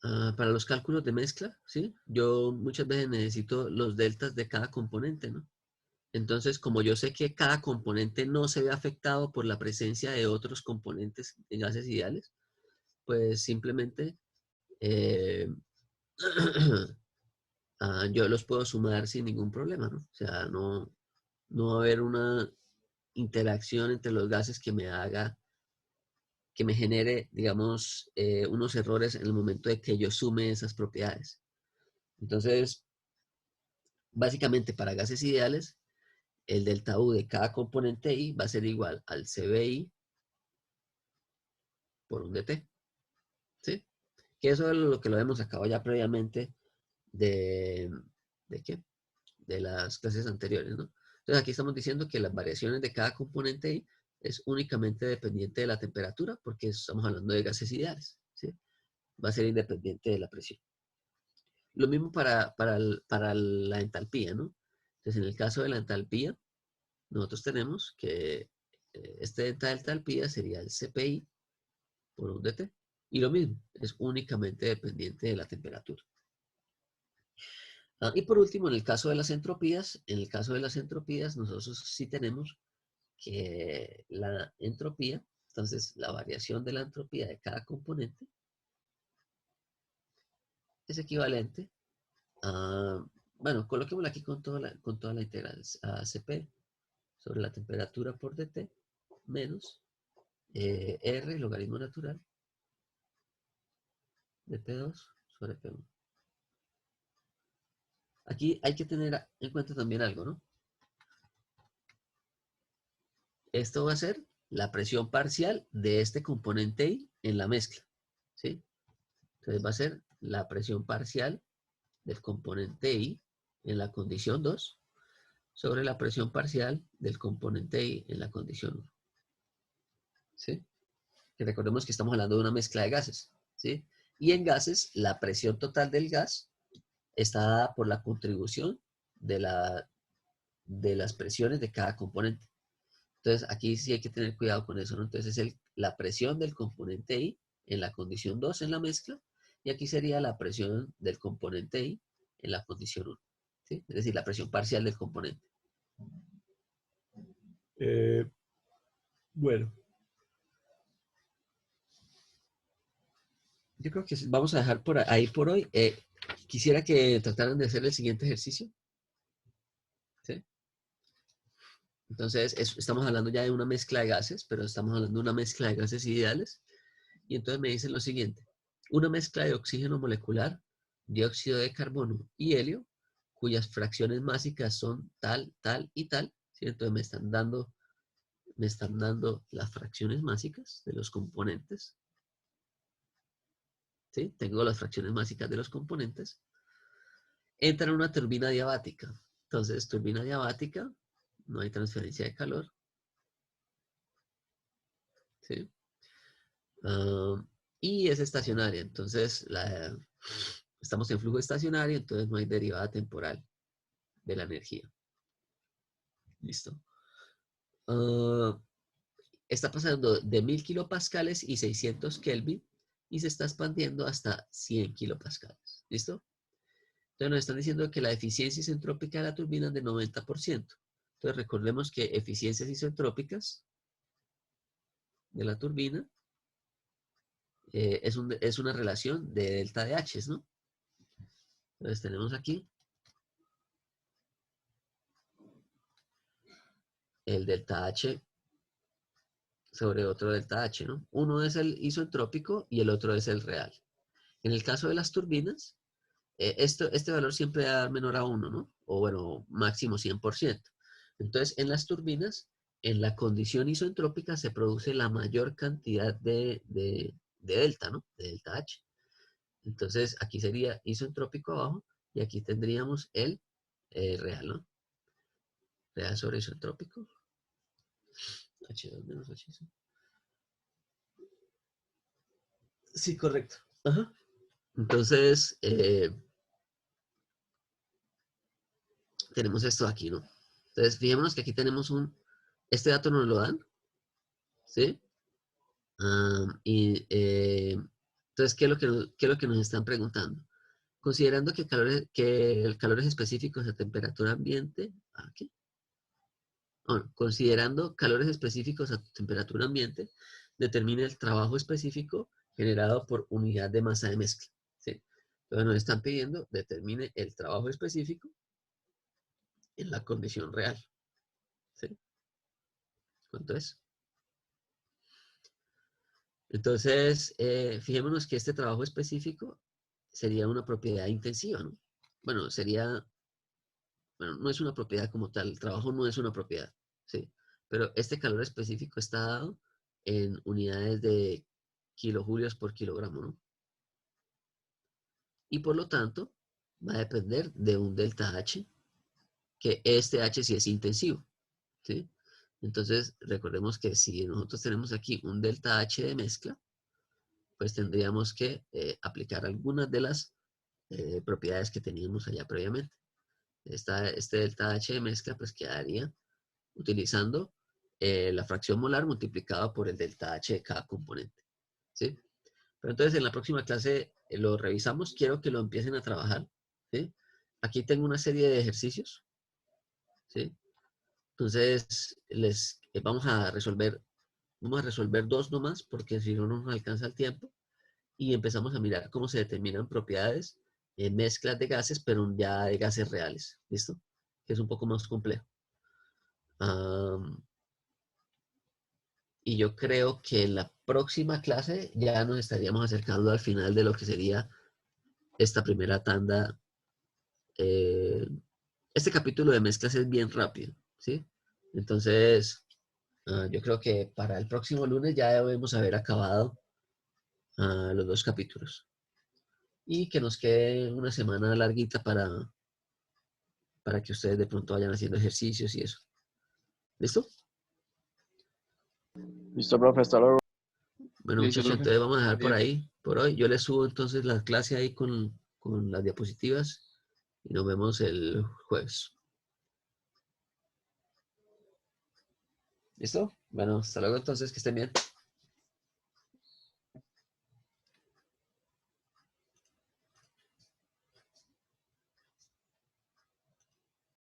para los cálculos de mezcla, ¿sí?, yo muchas veces necesito los deltas de cada componente, ¿no? Entonces, como yo sé que cada componente no se ve afectado por la presencia de otros componentes en gases ideales, pues simplemente eh, yo los puedo sumar sin ningún problema, ¿no? O sea, no va a haber una interacción entre los gases que me genere, digamos, unos errores en el momento de que yo sume esas propiedades. Entonces, básicamente para gases ideales, el delta U de cada componente I va a ser igual al CBI por un dt, ¿sí? Que eso es lo que lo hemos sacado ya previamente ¿de qué? De las clases anteriores, ¿no? Entonces aquí estamos diciendo que las variaciones de cada componente I es únicamente dependiente de la temperatura, porque estamos hablando de gases ideales, ¿sí? Va a ser independiente de la presión. Lo mismo para la entalpía, ¿no? Entonces, en el caso de la entalpía, nosotros tenemos que este delta de entalpía sería el CPI por un dt. Y lo mismo, es únicamente dependiente de la temperatura. Y por último, en el caso de las entropías, nosotros sí tenemos que la entropía, entonces la variación de la entropía de cada componente es equivalente a, bueno, coloquémosla aquí con toda la integral, a Cp sobre la temperatura por dt menos R, logaritmo natural, de P2 sobre P1. Aquí hay que tener en cuenta también algo, ¿no? Esto va a ser la presión parcial de este componente I en la mezcla, ¿sí? Entonces va a ser la presión parcial del componente I en la condición 2 sobre la presión parcial del componente I en la condición 1. ¿Sí? Que recordemos que estamos hablando de una mezcla de gases. ¿Sí? Y en gases, la presión total del gas está dada por la contribución de las presiones de cada componente. Entonces, aquí sí hay que tener cuidado con eso, ¿no? Entonces, es la presión del componente I en la condición 2 en la mezcla, y aquí sería la presión del componente I en la condición 1. ¿Sí? Es decir, la presión parcial del componente. Bueno. Yo creo que vamos a dejar por ahí por hoy. Quisiera que trataran de hacer el siguiente ejercicio. ¿Sí? Entonces, estamos hablando ya de una mezcla de gases, pero estamos hablando de una mezcla de gases ideales. Y entonces me dicen lo siguiente. Una mezcla de oxígeno molecular, dióxido de carbono y helio, cuyas fracciones másicas son tal, tal y tal. ¿Sí? Entonces me están dando las fracciones másicas de los componentes. ¿Sí? Tengo las fracciones másicas de los componentes. Entra en una turbina diabática. Entonces, turbina diabática, no hay transferencia de calor. ¿Sí? Y es estacionaria. Entonces, estamos en flujo estacionario, entonces no hay derivada temporal de la energía. ¿Listo? Está pasando de 1000 kilopascales y 600 Kelvin y se está expandiendo hasta 100 kilopascales. ¿Listo? Entonces nos están diciendo que la eficiencia isentrópica de la turbina es de 90%. Entonces recordemos que eficiencias isentrópicas de la turbina es una relación de delta de H, ¿no? Entonces tenemos aquí el delta H sobre otro delta H, ¿no? Uno es el isentrópico y el otro es el real. En el caso de las turbinas, este valor siempre va a dar menor a 1, ¿no? O bueno, máximo 100%. Entonces, en las turbinas, en la condición isentrópica se produce la mayor cantidad de delta, ¿no? De delta H. Entonces, aquí sería isentrópico abajo y aquí tendríamos el real, ¿no? Real sobre isentrópico. H2 menos H. Sí, correcto. Ajá. Entonces, tenemos esto aquí, ¿no? Entonces, fijémonos que aquí tenemos este dato nos lo dan, ¿sí? Entonces, ¿qué es lo que nos están preguntando? Considerando que el calor es específico a temperatura ambiente, ¿qué? Considerando calores específicos a temperatura ambiente, determine el trabajo específico generado por unidad de masa de mezcla, ¿sí? Entonces nos están pidiendo determine el trabajo específico en la condición real, ¿sí? ¿Cuánto es? Entonces, fijémonos que este trabajo específico sería una propiedad intensiva, ¿no? Bueno, no es una propiedad como tal, el trabajo no es una propiedad, ¿sí? Pero este calor específico está dado en unidades de kilojulios por kilogramo, ¿no? Y por lo tanto, va a depender de un delta H, que este H sí es intensivo, ¿sí? Entonces, recordemos que si nosotros tenemos aquí un delta H de mezcla, pues tendríamos que aplicar algunas de las propiedades que teníamos allá previamente. Este delta H de mezcla pues quedaría utilizando la fracción molar multiplicada por el delta H de cada componente, ¿sí? Pero entonces en la próxima clase lo revisamos, quiero que lo empiecen a trabajar, ¿sí? Aquí tengo una serie de ejercicios, ¿sí? Entonces vamos a resolver dos nomás porque si no nos alcanza el tiempo y empezamos a mirar cómo se determinan propiedades en mezclas de gases, pero ya de gases reales, ¿listo? Que es un poco más complejo. Y yo creo que en la próxima clase ya nos estaríamos acercando al final de lo que sería esta primera tanda. Este capítulo de mezclas es bien rápido, ¿sí? Entonces, yo creo que para el próximo lunes ya debemos haber acabado los dos capítulos. Y que nos quede una semana larguita para que ustedes de pronto vayan haciendo ejercicios y eso. ¿Listo? Listo, profe, hasta luego. Bueno, Listo, muchachos, profe. entonces vamos a dejar por Bien. ahí, por hoy. Yo les subo entonces la clase ahí con las diapositivas y nos vemos el jueves. ¿Listo? Bueno, hasta luego entonces, que estén bien.